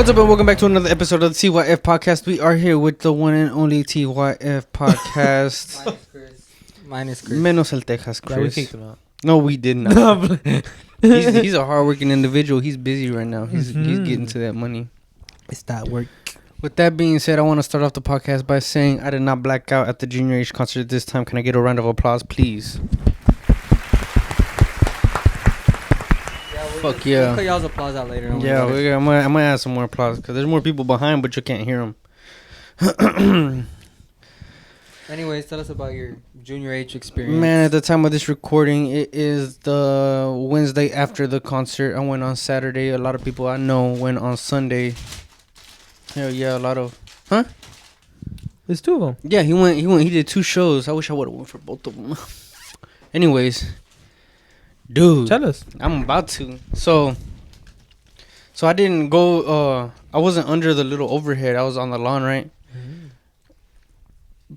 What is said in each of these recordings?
What's up, and welcome back to another episode of the TYF Podcast. We are here with the one and only TYF Podcast. Minus Chris. Menos el Texas, Chris. Yeah, we kicked him out. No, we did not. he's a hardworking individual. He's busy right now. He's getting to that money. It's that work. With that being said, I want to start off the podcast by saying I did not black out at the Junior H concert this time. Can I get a round of applause, please? Fuck yeah. We'll cut y'all's applause out later. Yeah, I'm gonna add some more applause because there's more people behind, but you can't hear them. Anyways, tell us about your Junior H experience. Man, at the time of this recording, it is the Wednesday after the concert. I went on Saturday. A lot of people I know went on Sunday. Hell yeah, a lot of... Huh? There's two of them. Yeah, he went. He did 2 shows. I wish I would have went for both of them. Anyways... Dude, tell us. I'm about to. So I didn't go. I wasn't under the little overhead. I was on the lawn, right?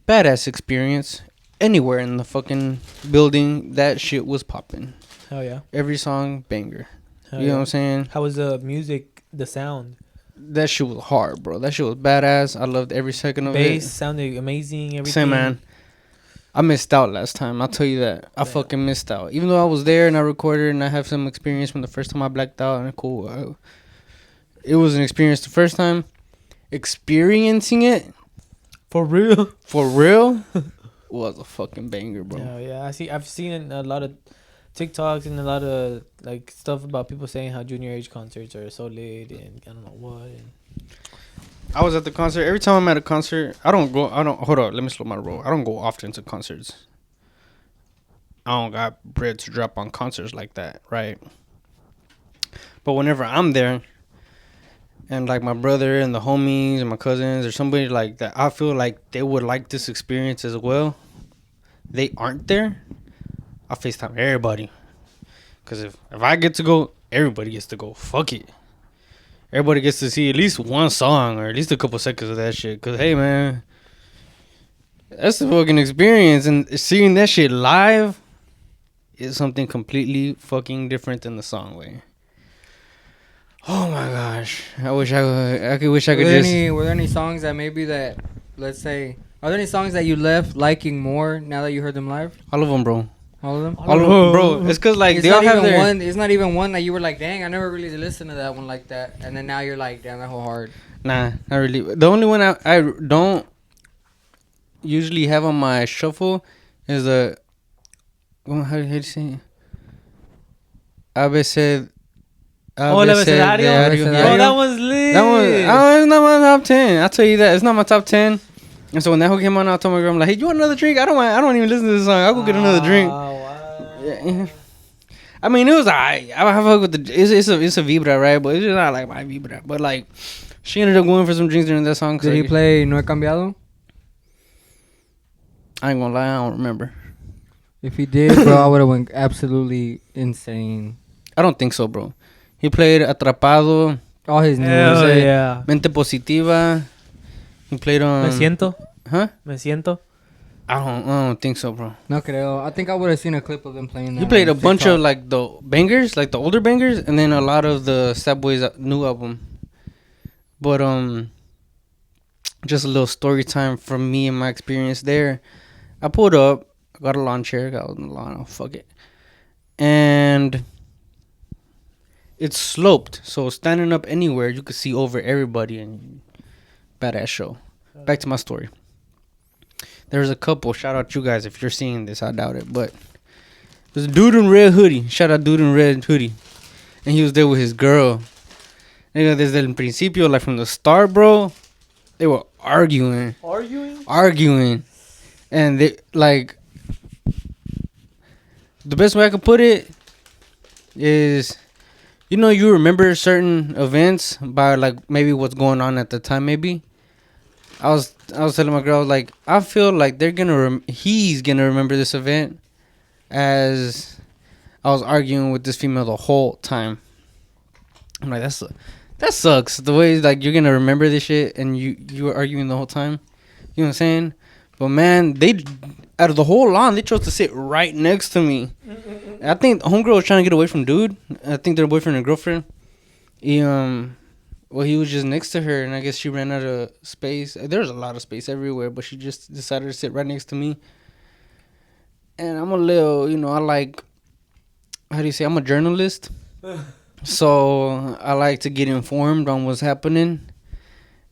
Badass experience. Anywhere in the fucking building, that shit was popping. Hell yeah. Every song, banger. Hell you know what I'm saying? How was the music, the sound? That shit was hard, bro. That shit was badass. I loved every second of it. Bass sounded amazing. Everything. Same, man. I missed out last time. I'll tell you that. I fucking missed out. Even though I was there and I recorded and I have some experience from the first time I blacked out and cool. It was an experience the first time. Experiencing it. For real? For real? Was a fucking banger, bro. Yeah. I've seen a lot of TikToks and a lot of like stuff about people saying how Junior H concerts are so lit and I don't know what. And I was at the concert. Every time I'm at a concert, hold on, let me slow my roll. I don't go often to concerts. I don't got bread to drop on concerts like that, right? But whenever I'm there, and like my brother and the homies and my cousins or somebody like that, I feel like they would like this experience as well. They aren't there. I FaceTime everybody. Because if I get to go, everybody gets to go. Fuck it. Everybody gets to see at least one song or at least a couple seconds of that shit. Because, hey, man, that's a fucking experience. And seeing that shit live is something completely fucking different than the song way. Oh, my gosh. I wish I could Were there any songs that maybe that, let's say, are there any songs that you left liking more now that you heard them live? All of them, bro. All of them? All of them, bro. It's because, like, it's they all have their... It's not even one that you were like, dang, I never really listened to that one like that. And then now you're like, damn, that whole hard. Nah, not really. The only one I don't usually have on my shuffle is the... How do you say it? ABC... El Abecedario. Yeah. Oh, that was lit. That one, it's not my top 10. I'll tell you that. It's not my top 10. And so when that whole came on, I told my girl, I'm like, hey, you want another drink? I don't even listen to this song. I'll go get another drink. Wow. Yeah. I mean, it was alright. I fuck with the... It's a Vibra, right? But it's just not like my Vibra. But, like, she ended up going for some drinks during that song. Did he play No He Cambiado? I ain't gonna lie, I don't remember. If he did, bro, I would have went absolutely insane. I don't think so, bro. He played Atrapado. All his new Hell yeah. Mente Positiva. He played on... Me siento. Huh? Me siento. I don't think so, bro. No creo. I think I would have seen a clip of them playing that. He played a bunch of, like, the bangers, like the older bangers, and then a lot of the Sad Boys' new album. But, just a little story time from me and my experience there. I pulled up, got a lawn chair, got on the lawn, fuck it. And it's sloped, so standing up anywhere, you could see over everybody, and badass show. Back to my story. There's a couple. Shout out you guys if you're seeing this. I doubt it, but there's a dude in red hoodie. Shout out dude in red hoodie, and he was there with his girl. Nigga, desde el principio, like from the start, bro, they were arguing, and they like the best way I could put it is, you know, you remember certain events by like maybe what's going on at the time, maybe. I was telling my girl, like, I feel like he's gonna remember this event as I was arguing with this female the whole time. I'm like, that sucks. The way, like, you're gonna remember this shit and you were arguing the whole time. You know what I'm saying? But man, they out of the whole lawn, they chose to sit right next to me. I think homegirl was trying to get away from dude. I think they're boyfriend and girlfriend. Well, he was just next to her, and I guess she ran out of space. There's a lot of space everywhere, but she just decided to sit right next to me. And I'm a little, I like, how do you say, I'm a journalist. So I like to get informed on what's happening.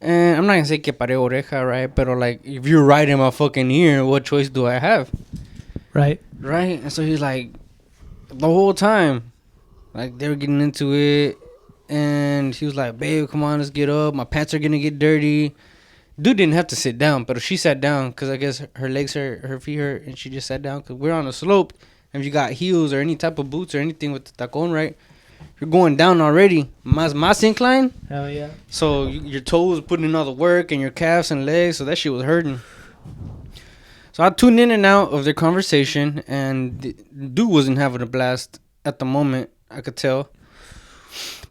And I'm not going to say que pare oreja, right? But like, if you're right in my fucking ear, what choice do I have? Right. Right? And so he's like, the whole time, like, they were getting into it. And he was like, babe, come on, let's get up. My pants are going to get dirty. Dude didn't have to sit down, but she sat down because I guess her legs hurt, her feet hurt, and she just sat down because we're on a slope. And if you got heels or any type of boots or anything with the tacon, right, you're going down already. Más incline. Hell yeah. So your toes putting in all the work and your calves and legs, so that shit was hurting. So I tuned in and out of their conversation, and the dude wasn't having a blast at the moment, I could tell.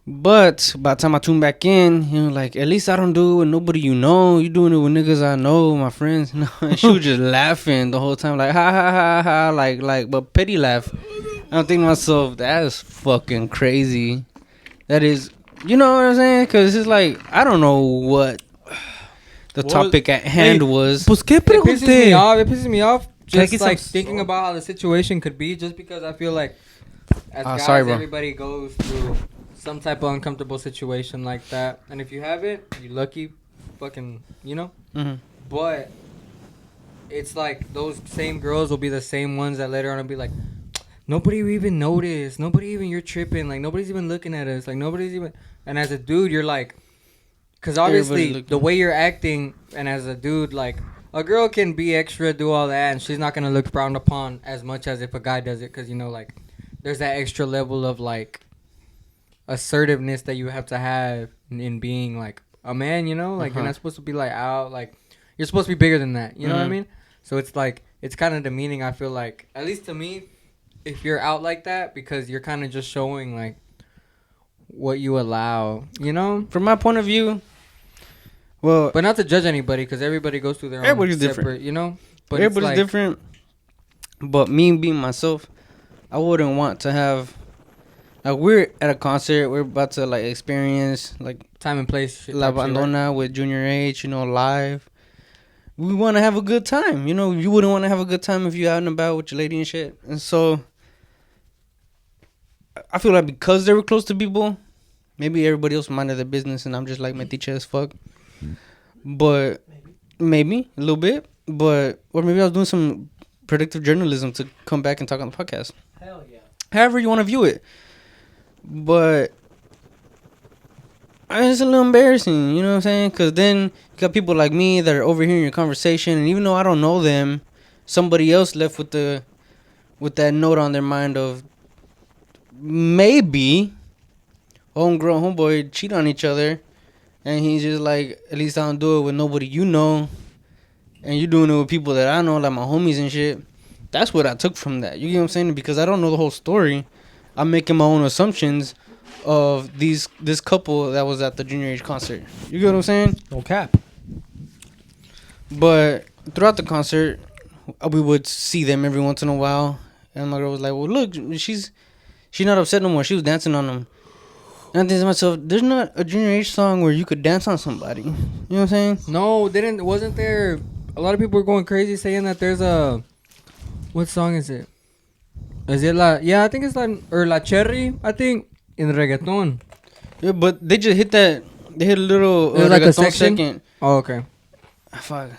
But by the time I tuned back in, he was like, at least I don't do it with nobody you know. You doing it with niggas I know, my friends. And she was just laughing the whole time, like, ha, ha, ha, ha, like, but petty laugh. I'm thinking to myself, that is fucking crazy. That is, you know what I'm saying? Because it's like, I don't know what the topic at hand was. Pues qué It pisses me pregunté? off. It pisses me off just get like some thinking about how the situation could be. Just because I feel like as guys, sorry, bro. everybody goes through some type of uncomfortable situation like that. And if you have it, you're lucky. Fucking, Mm-hmm. But it's like those same girls will be the same ones that later on will be like, nobody will even notice. Nobody even, you're tripping. Like, nobody's even looking at us. Like, nobody's even. And as a dude, you're like, because obviously the way you're acting, and as a dude, like, a girl can be extra, do all that, and she's not going to look frowned upon as much as if a guy does it. Because, like, there's that extra level of, like, assertiveness that you have to have in being, like, a man, Like, you're not supposed to be, like, out. Like, you're supposed to be bigger than that. You know what I mean? So it's, like, it's kind of demeaning, I feel like. At least to me, if you're out like that, because you're kind of just showing, like, what you allow, From my point of view, well, But not to judge anybody, because everybody goes through their everybody's own separate, different. But everybody's it's like, different. But me being myself, I wouldn't want to have. Like, we're at a concert, we're about to like experience like time and place. Shit La type shit, right? Bandona with Junior H, live. We want to have a good time, You wouldn't want to have a good time if you out and about with your lady and shit. And so, I feel like because they were close to people, maybe everybody else minded their business, and I'm just like metiche as fuck. But maybe a little bit, or maybe I was doing some predictive journalism to come back and talk on the podcast. Hell yeah. However you want to view it. But it's a little embarrassing, you know what I'm saying? Because then you got people like me that are overhearing your conversation, and even though I don't know them, somebody else left with that note on their mind of maybe homeboy cheat on each other, and he's just like, at least I don't do it with nobody you know, and you're doing it with people that I know, like my homies and shit. That's what I took from that. You get what I'm saying? Because I don't know the whole story. I'm making my own assumptions of this couple that was at the Junior H concert. You get what I'm saying? No cap. But throughout the concert, we would see them every once in a while, and my girl was like, well, look, she's not upset no more. She was dancing on them. And I think to myself, there's not a Junior H song where you could dance on somebody. You know what I'm saying? No, wasn't there? A lot of people were going crazy saying that there's a. What song is it? Is it I think it's La Cherry, I think, in reggaeton. Yeah, but they just hit that. They hit a little. It was like a reggaeton section? second. Oh, okay. Fuck.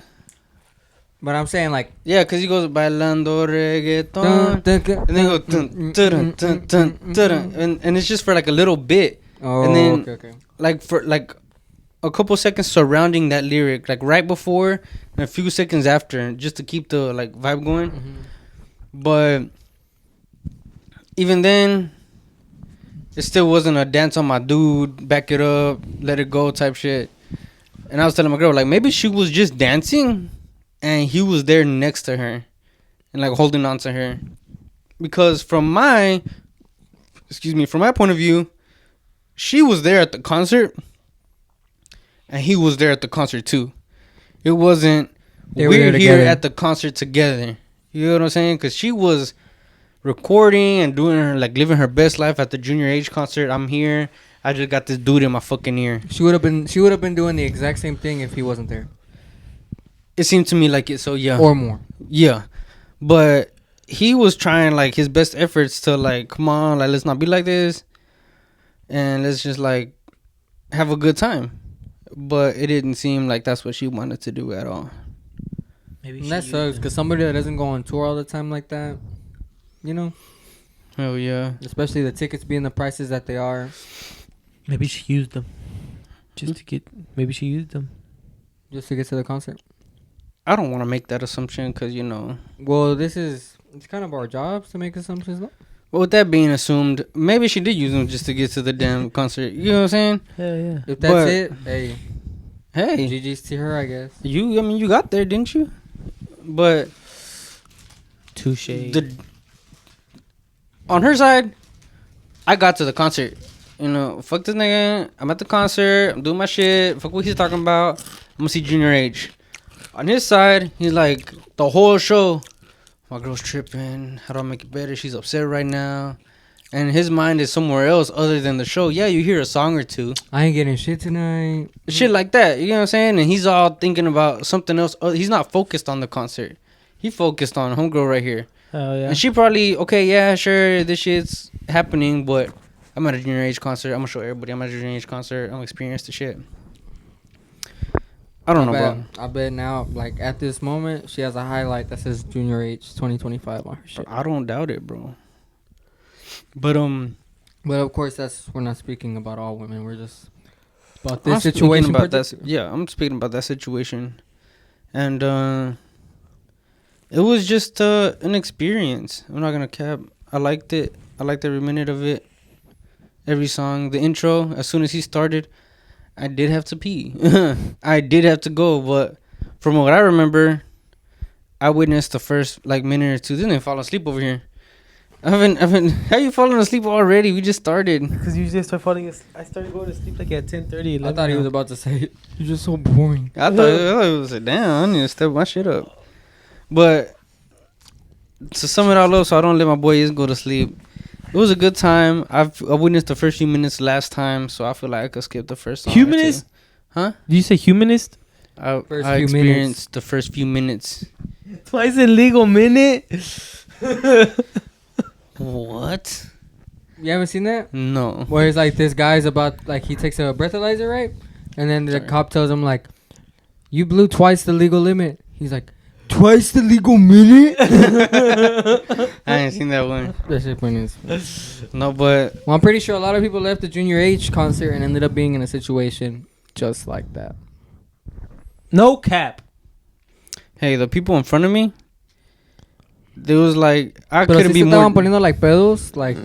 But I'm saying, like. Yeah, because he goes, bailando reggaeton. And then go, dun, dun, dun, dun, dun, and it's just for like a little bit. Oh, and then, okay. like, for like a couple seconds surrounding that lyric, like right before and a few seconds after, just to keep the like vibe going. Mm-hmm. But even then, it still wasn't a dance on my dude, back it up, let it go type shit. And I was telling my girl, like, maybe she was just dancing and he was there next to her and like holding on to her. Because from my point of view, she was there at the concert and he was there at the concert too. It wasn't, we're here at the concert together. You know what I'm saying? Because she was recording and doing her, like, living her best life at the Junior H concert. I'm here. I just got this dude in my fucking ear. She would have been doing the exact same thing if he wasn't there. It seemed to me like it. So yeah. Or more. Yeah, but he was trying like his best efforts to like, come on, like let's not be like this, and let's just like have a good time. But it didn't seem like that's what she wanted to do at all. Maybe And that sucks because somebody that doesn't go on tour all the time like that, you know, Oh yeah. especially the tickets being the prices that they are, Maybe she used them. Just to get. Maybe she used them. just to get to the concert. I don't want to make that assumption because Well, it's kind of our jobs to make assumptions. No? well, with that being assumed, maybe she did use them just to get to the damn concert. You know what I'm saying? Hell yeah. If that's But- it, hey, Hey, GG's to her, I guess. you got there, didn't you? But Touche. on her side, I got to the concert. Fuck this nigga. I'm at the concert. I'm doing my shit. Fuck what he's talking about. I'm gonna see Junior H. On his side, he's like, the whole show, my girl's tripping. How do I make it better? She's upset right now. And his mind is somewhere else other than the show. Yeah, you hear a song or two. I ain't getting shit tonight. Shit like that. You know what I'm saying? And he's all thinking about something else. He's not focused on the concert. He focused on homegirl right here. Hell yeah. And she probably, okay, yeah, sure, this shit's happening, but I'm at a Junior Age concert. I'm gonna show everybody I'm at a Junior Age concert. I'm gonna experience the shit. I don't know, bro. I bet now, like at this moment, she has a highlight that says Junior H 2025 on her shit. I don't doubt it, bro. But But of course, we're not speaking about all women. We're just about I'm this speaking situation. about that. Yeah, I'm speaking about that situation, and it was just an experience. I'm not gonna cap. I liked it. I liked every minute of it. Every song, the intro. As soon as he started, I did have to pee. I did have to go, but from what I remember, I witnessed the first like minute or two. Then I fall asleep over here. I haven't. How you falling asleep already? We just started. Because usually I start falling asleep. I started going to sleep like at 10:30. I thought he was about to say, "You're just so boring." I thought it was like, damn, I need to step my shit up. But to sum it all up, so I don't let my boys go to sleep. It was a good time. I witnessed the first few minutes last time, so I feel like I could skip the first song. Humanist? Huh? Did you say humanist? I Few experienced minutes. the first few minutes. Twice a legal minute? What? You haven't seen that? No. Where it's like this guy's about like he takes a breathalyzer, right? And then the Sorry. cop tells him like, "You blew twice the legal limit." He's like, "Twice the legal minute?" I ain't seen that one. That shit funny. No, but Well, I'm pretty sure a lot of people left the Junior H concert and ended up being in a situation just like that. No cap. hey, the people in front of me, there was like, I Pero couldn't si be se more. estaban poniendo like pedos, like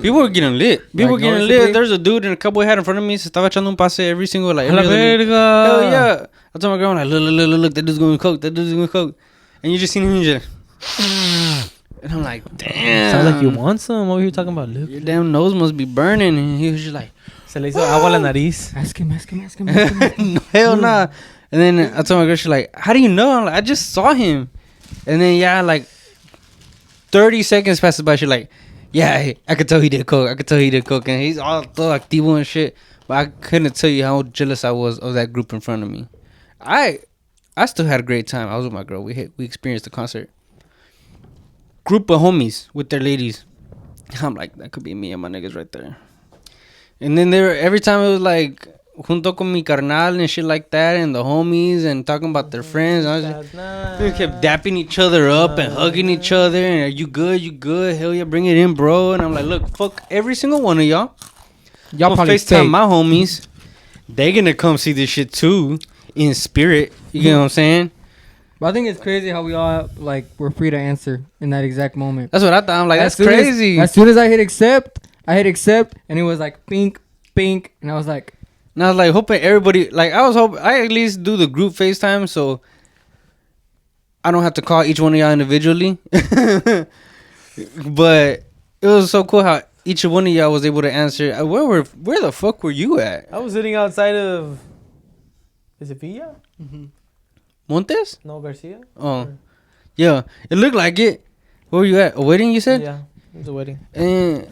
People were getting lit. People were Like, getting noticeably? lit. There's a dude in a cowboy hat in front of me. Se estaba echando un pase every single, like, A la every other minute. verga. Hell yeah. I told my girl, like, look, that dude's going to coke. That dude's going to coke. And you just seen him just. And I'm like, damn. Sounds like you want some. Over here talking about look. Your damn nose must be burning. And he was just like, Se le hizo agua a la nariz. ask him. no, hell nah. And then I told my girl, she's like, how do you know? I'm like, I just saw him. And then, yeah, like 30 seconds passes by. She's like, yeah, I could tell he did coke. And he's all activo and shit. But I couldn't tell you how jealous I was of that group in front of me. I still had a great time. I was with my girl. We experienced the concert. Group of homies with their ladies. I'm like, that could be me and my niggas right there. And then every time it was like, junto con mi carnal and shit like that, and the homies and talking about their friends. I was just, they kept dapping each other up and hugging each other. And are you good? You good? Hell yeah, bring it in, bro. And I'm like, look, fuck every single one of y'all. Y'all I'm probably FaceTime fake. my homies. They gonna come see this shit too in spirit. You know what I'm saying? But I think it's crazy how we all like were free to answer in that exact moment. That's what I thought. I'm like, that's soon as- crazy. As soon as I hit accept, and it was like pink, and I was like, And I was like, hoping everybody, like, I was hoping, I at least do the group FaceTime so I don't have to call each one of y'all individually. But it was so cool how each one of y'all was able to answer. Where the fuck were you at? I was sitting outside of. Is it Villa? Montes? No, Garcia? Oh, yeah. It looked like it. Where were you at? A wedding, you said? Yeah, it was a wedding. And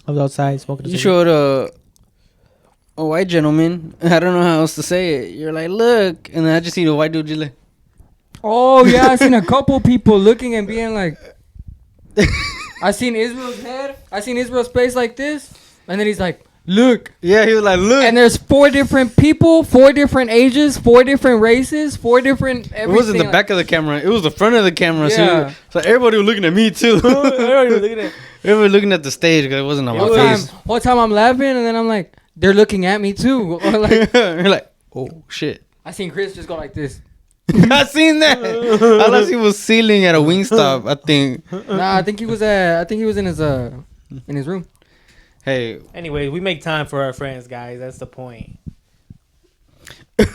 I was outside smoking a you cigarette. showed a white gentleman. I don't know how else to say it. You're like, look, and then I just see the white dude just like. Oh yeah, I seen a couple people looking and being like. I seen Israel's head. I seen Israel's face like this, and then he's like, "Look." Yeah, he was like, "Look." And there's 4 different people, 4 different ages, 4 different races, 4 different. It wasn't the back of the camera; it was the front of the camera. Yeah. So everybody was looking at me too. Everybody looking at the stage because it wasn't on my face. Whole time I'm laughing, and then I'm like, they're looking at me too. Like, you're like, oh shit. I seen Chris just go like this. I seen that. All I seen was ceiling at a Wingstop. I think. Nah, I think he was in his room. Hey. Anyway, we make time for our friends, guys. That's the point. Get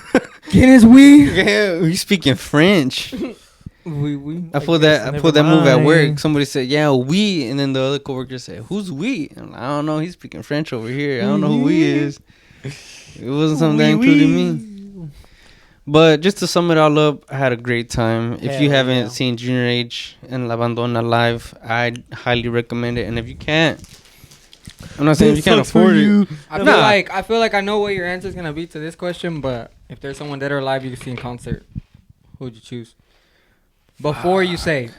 his weed. Yeah, you speaking French. We. I pulled that move at work. Somebody said, "Yeah, we," and then the other coworker said, "Who's we?" I'm like, I don't know. He's speaking French over here. I don't know who we is. It wasn't something that included me. But just to sum it all up, I had a great time. If you haven't seen Junior H and La Bandona live, I'd highly recommend it. And if you can't, I'm not saying if you can't afford it. I feel like I know what your answer is gonna be to this question. But if there's someone dead or alive you can see in concert, who would you choose? Before you say.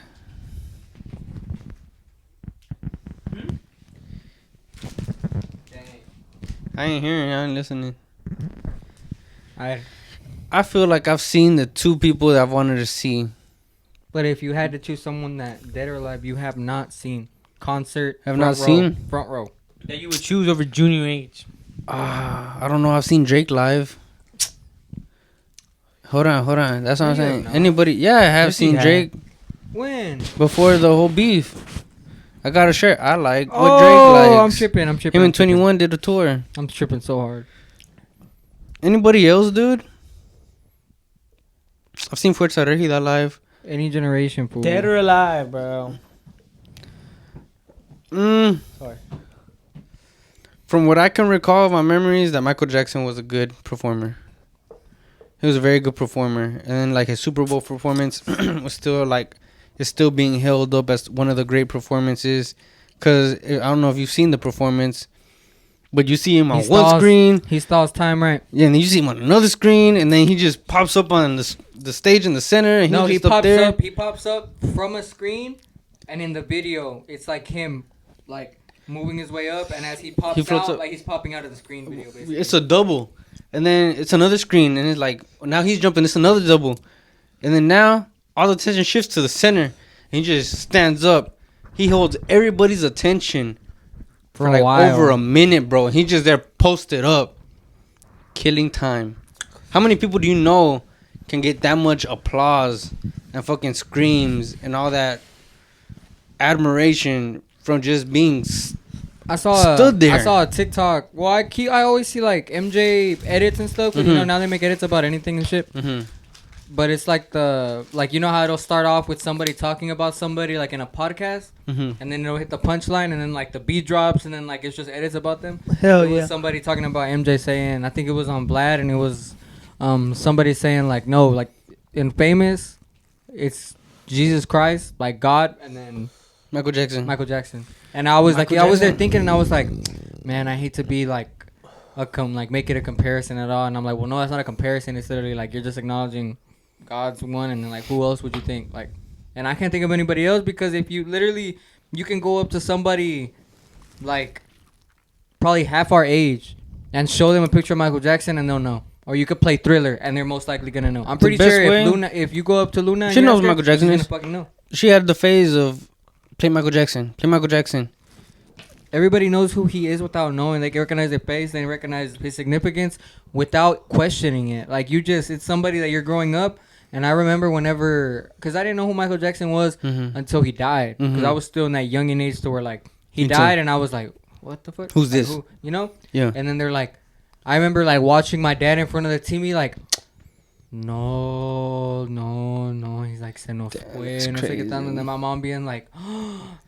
I ain't hearing. I ain't listening. I feel like I've seen the 2 people that I've wanted to see. But if you had to choose someone that dead or alive you have not seen, concert, front row, that you would choose over Junior H. I don't know. I've seen Drake live. Hold on. That's what I'm saying. Anybody? Yeah, I have seen Drake. When? Before the whole beef. I got a shirt I like. Oh, what Drake likes. I'm tripping. Him and 21 did a tour. I'm tripping so hard. Anybody else, dude? I've seen Fuerza Regida live. Any generation, fool. Dead or alive, bro. Sorry. From what I can recall of my memories, that Michael Jackson was a good performer. He was a very good performer. And then, like, his Super Bowl performance was still, like, it's still being held up as one of the great performances. Because I don't know if you've seen the performance, but you see him on one screen. He stalls time, right? Yeah, and then you see him on another screen, and then he just pops up on the stage in the center. And he pops up from a screen, and in the video, it's like him, like, moving his way up, and as he pops out, like he's popping out of the screen video, basically. It's a double. And then it's another screen, and it's like, now he's jumping, it's another double. And then now, all the attention shifts to the center, and he just stands up. He holds everybody's attention for like over a minute, bro. He just there posted up, killing time. How many people do you know can get that much applause and fucking screams and all that admiration from just being stood there? I saw a TikTok. Well, I always see like MJ edits and stuff. Cause, you know, now they make edits about anything and shit. Mm-hmm. But it's like you know how it'll start off with somebody talking about somebody like in a podcast, and then it'll hit the punchline, and then like the beat drops, and then like it's just edits about them. Hell yeah! Somebody talking about MJ saying, I think it was on Vlad, and it was somebody saying like, no, like in Famous, it's Jesus Christ, like God, and then Michael Jackson. And I was I was there thinking, and I was like, man, I hate to be like make it a comparison at all. And I'm like, well, no, that's not a comparison. It's literally like you're just acknowledging God's one, and then like who else would you think? Like, and I can't think of anybody else, because if you can go up to somebody like probably half our age and show them a picture of Michael Jackson and they'll know. Or you could play Thriller and they're most likely gonna know. I'm pretty sure if you go up to Luna, she knows Michael Jackson is. Fucking know. She had the phase of play Michael Jackson. Everybody knows who he is without knowing. They can recognize their face, they recognize his significance without questioning it. Like it's somebody that you're growing up. And I remember because I didn't know who Michael Jackson was until he died. Because I was still in that young age to where like he died, and I was like, what the fuck? Who's this? You know? Yeah. And then they're like, I remember like watching my dad in front of the TV, like, no. He's like, se nos fue. No sé qué tanto. And then my mom being like,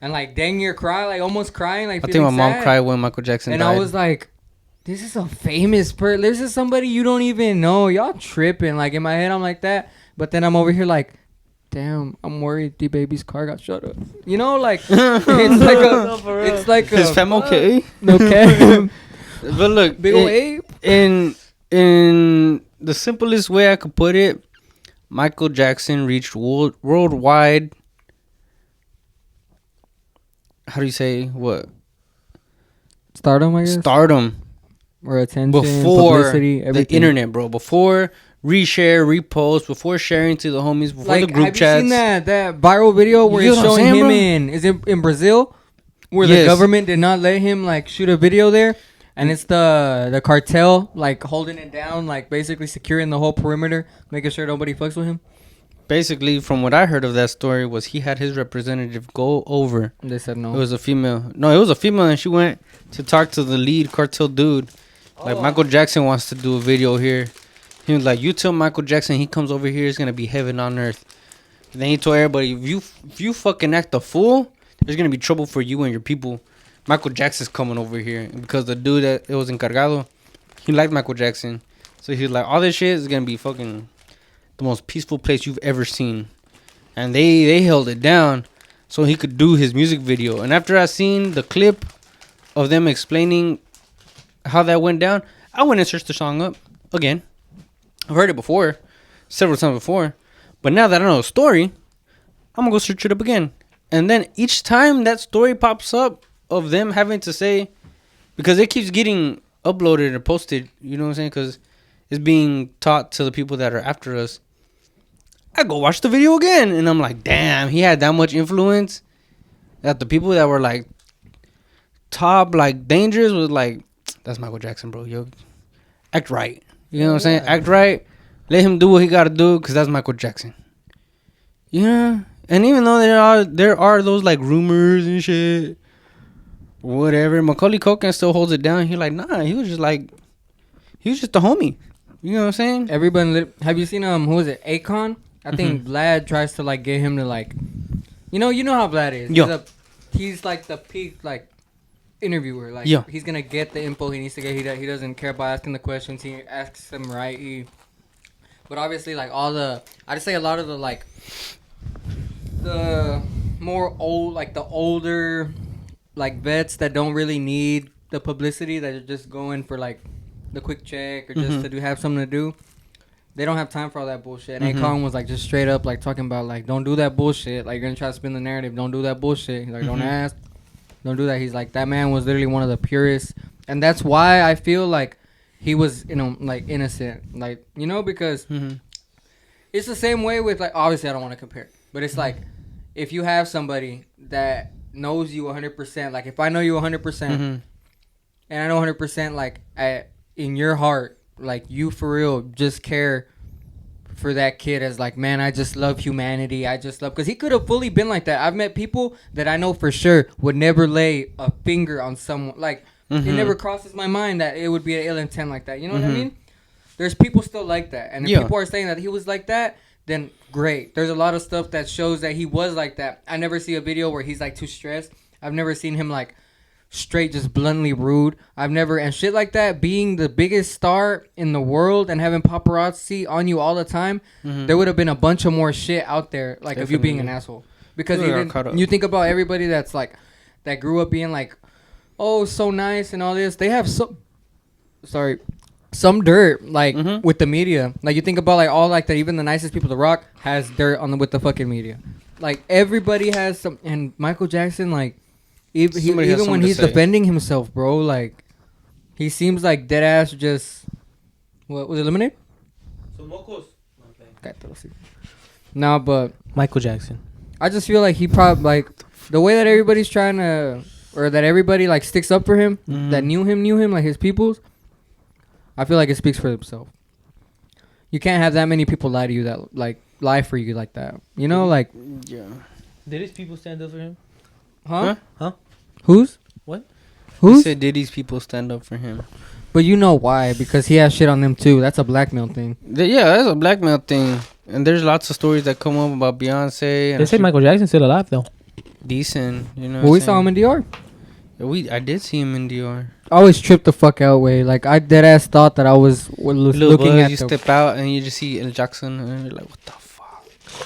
and like dang near crying, like almost crying. Like, I think my mom cried when Michael Jackson died. And I was like, this is a famous person. This is somebody you don't even know. Y'all tripping. Like in my head, I'm like that. But then I'm over here like, damn, I'm worried D-Baby's car got shut up. You know, like, it's like his fam okay? Okay. But look, big old ape. in the simplest way I could put it, Michael Jackson reached worldwide. How do you say what? Stardom, I guess. Stardom. Or attention, Before publicity, everything. the internet, bro. Before reshare, repost, before sharing to the homies, before like, the group have chats. you seen that viral video where You it's know what I'm showing saying, him bro? is it in Brazil? Where the Yes. government did not let him like shoot a video there. And it's the cartel like holding it down, like basically securing the whole perimeter, making sure nobody fucks with him. Basically, from what I heard of that story, was he had his representative go over. They said no. It was a female. No, it was a female, and she went to talk to the lead cartel dude. Like, Michael Jackson wants to do a video here. He was like, you tell Michael Jackson he comes over here, it's going to be heaven on earth. And then he told everybody, if you fucking act a fool, there's going to be trouble for you and your people. Michael Jackson's coming over here. Because the dude that it was encargado, he liked Michael Jackson. So he was like, all this shit is going to be fucking the most peaceful place you've ever seen. And they held it down so he could do his music video. And after I seen the clip of them explaining how that went down, I went and searched the song up again. I've heard it before, several times before. But now that I know the story, I'm going to go search it up again. And then each time that story pops up of them having to say, because it keeps getting uploaded and posted, you know what I'm saying? Because it's being taught to the people that are after us. I go watch the video again, and I'm like, damn, he had that much influence that the people that were like top, like dangerous was like, that's Michael Jackson, bro. Yo, act right. You know what I'm saying? Act right. Let him do what he got to do, because that's Michael Jackson. Yeah. And even though there are those like rumors and shit, whatever, Macaulay Culkin still holds it down. He like, nah, he was just a homie. You know what I'm saying? Everybody, have you seen who is it? Akon? I think Vlad tries to like get him to like, you know how Vlad is. Yeah. He's like the peak like interviewer. Like he's gonna get the info he needs to get. He doesn't care about asking the questions. He asks them right. But obviously, like I just say a lot of the like the more old, like the older like vets that don't really need the publicity, that are just going for like the quick check or just to have something to do. They don't have time for all that bullshit. And Akon was like just straight up like talking about like, don't do that bullshit. Like, you're gonna try to spin the narrative. Don't do that bullshit. He's like, don't ask. Don't do that. He's like, that man was literally one of the purest. And that's why I feel like he was, like innocent. Like, because it's the same way with like, obviously I don't want to compare. But it's like, if you have somebody that knows you 100%, like if I know you 100%, and I know 100% like in your heart, like you for real just care for that kid as like, man, I just love humanity. I just love, because he could have fully been like that. I've met people that I know for sure would never lay a finger on someone. Like it never crosses my mind that it would be an ill intent like that. You know what I mean? There's people still like that, and if people are saying that he was like that, then great. There's a lot of stuff that shows that he was like that. I never see a video where he's like too stressed. I've never seen him like straight just bluntly rude. And shit like that, being the biggest star in the world and having paparazzi on you all the time, there would have been a bunch of more shit out there, like of you being an asshole. Because you think about everybody that's like, that grew up being like, oh, so nice and all this, they have some dirt, like with the media. Like you think about like all like that, even the nicest people, The Rock has dirt with the fucking media. Like everybody has some, and Michael Jackson, like even when he's defending himself, bro, like he seems like dead ass. Just what was it, lemonade? No, but Michael Jackson. I just feel like he probably like the way that everybody's trying to, or that everybody like sticks up for him, that knew him, like his peoples. I feel like it speaks for himself. You can't have that many people lie to you, that like lie for you like that. Like Did his people stand up for him? Huh? Who's? What? He said, did these people stand up for him? But you know why? Because he has shit on them too. That's a blackmail thing. Yeah, that's a blackmail thing. And there's lots of stories that come up about Beyonce. They say Michael Jackson's still alive though. Decent, Well, we saw him in DR. I did see him in DR. I always tripped the fuck out way. Like I dead ass thought that I was looking at. You step out and you just see El Jackson and you're like, what the fuck?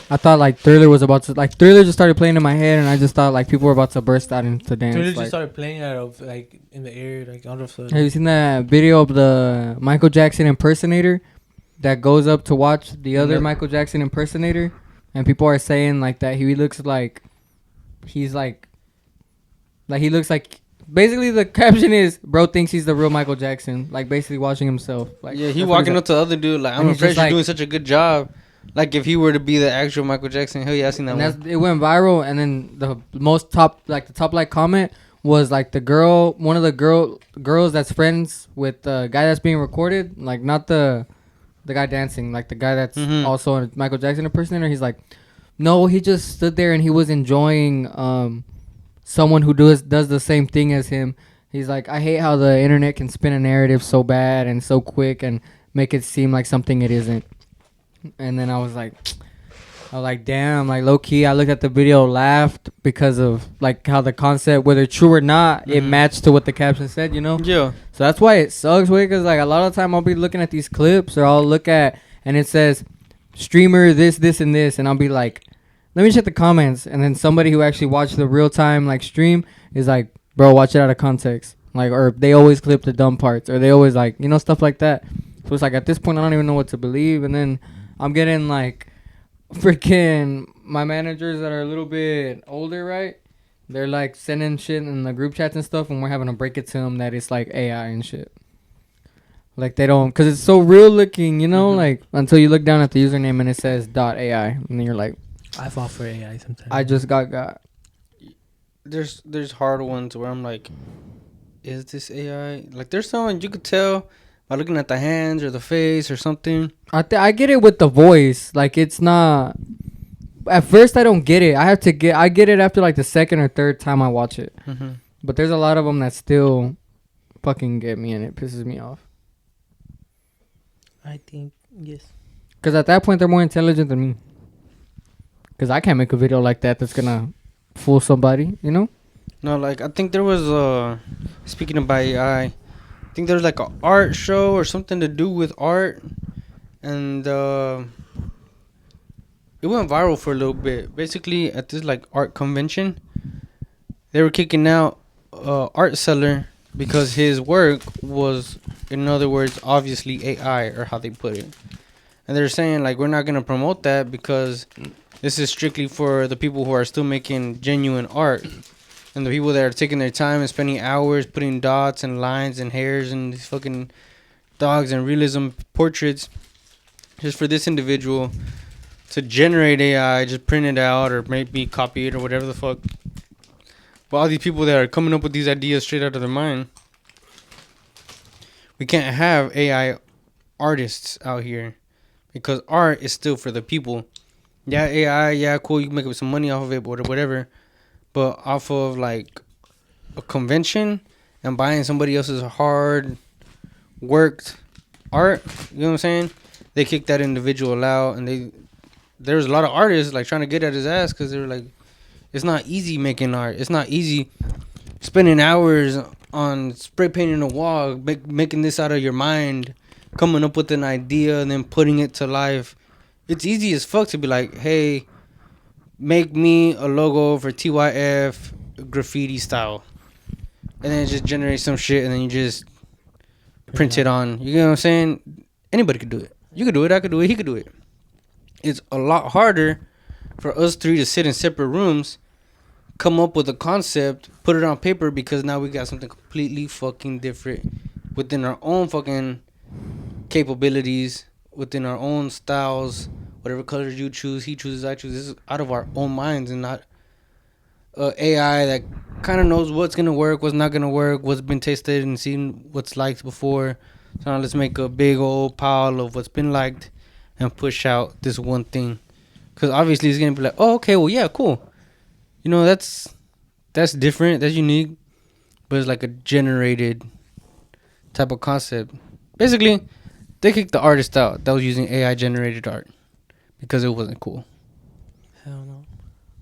I thought like Thriller was about to Thriller just started playing in my head, and I just thought like people were about to burst out into dance. Thriller Like, just started playing out of like in the air, like all of a sudden. have you seen that video of the Michael Jackson impersonator that goes up to watch the other Michael Jackson impersonator, and people are saying like that he looks like he's like he looks like. Basically, the caption is, "Bro thinks he's the real Michael Jackson." Like basically watching himself. Like yeah, he walking up to the other dude like, "I'm impressed you're doing such a good job." Like if he were to be the actual Michael Jackson, hell yeah, I seen that one. It went viral, and then the most top comment was like the girl, one of the girls that's friends with the guy that's being recorded, like not the guy dancing, like the guy that's also a Michael Jackson impersonator. He's like, no, he just stood there and he was enjoying someone who does the same thing as him. He's like, I hate how the internet can spin a narrative so bad and so quick and make it seem like something it isn't. And then I was like, damn, like low key, I looked at the video, laughed because of like how the concept, whether true or not, it matched to what the caption said, you know? Yeah. So that's why it sucks, because like a lot of the time I'll be looking at these clips, or I'll look at, and it says streamer this, and this, and I'll be like, let me check the comments. And then somebody who actually watched the real time like stream is like, bro, watch it out of context. Like, or they always clip the dumb parts, or they always like, you know, stuff like that. So it's like at this point I don't even know what to believe. And then I'm getting like freaking my managers that are a little bit older, right? They're like sending shit in the group chats and stuff, and we're having to break it to them that it's like AI and shit. Like they don't, cause it's so real looking, you know, like until you look down at the username and it says .ai, and then you're like, I fall for AI sometimes. I just got. There's hard ones where I'm like, is this AI? Like there's someone you could tell by looking at the hands or the face or something. I get it with the voice. Like it's not. At first, I don't get it. I get it after like the second or third time I watch it. But there's a lot of them that still fucking get me, and it pisses me off. I think yes. Because at that point, they're more intelligent than me. Because I can't make a video like that that's gonna fool somebody, you know? No, like I think there was speaking of AI, I think there was like an art show or something to do with art, and it went viral for a little bit. Basically, at this like art convention, they were kicking out art seller because his work was, in other words, obviously AI, or how they put it. And they're saying like, we're not gonna promote that because this is strictly for the people who are still making genuine art, and the people that are taking their time and spending hours putting dots and lines and hairs and these fucking dogs and realism portraits just for this individual to generate AI, just print it out or maybe copy it or whatever the fuck. But all these people that are coming up with these ideas straight out of their mind, we can't have AI artists out here because art is still for the people. Yeah, AI, yeah, cool, you can make up some money off of it, but whatever. But off of like a convention and buying somebody else's hard worked art, you know what I'm saying? They kicked that individual out, and there was a lot of artists like trying to get at his ass because they were like, it's not easy making art. It's not easy spending hours on spray painting a wall, making this out of your mind, coming up with an idea and then putting it to life. It's easy as fuck to be like, hey, make me a logo for TYF graffiti style. And then it just generates some shit, and then you just print it on. You know what I'm saying? Anybody could do it. You could do it, I could do it, he could do it. It's a lot harder for us three to sit in separate rooms, come up with a concept, put it on paper, because now we got something completely fucking different within our own fucking capabilities, within our own styles, whatever colors you choose, he chooses, I choose. This is out of our own minds and not AI that kind of knows what's going to work, what's not going to work, what's been tested and seen what's liked before. So now let's make a big old pile of what's been liked and push out this one thing. Because obviously it's going to be like, oh, okay, well, yeah, cool. You know, that's different, that's unique, but it's like a generated type of concept. Basically, they kicked the artist out that was using AI generated art because it wasn't cool. Hell no.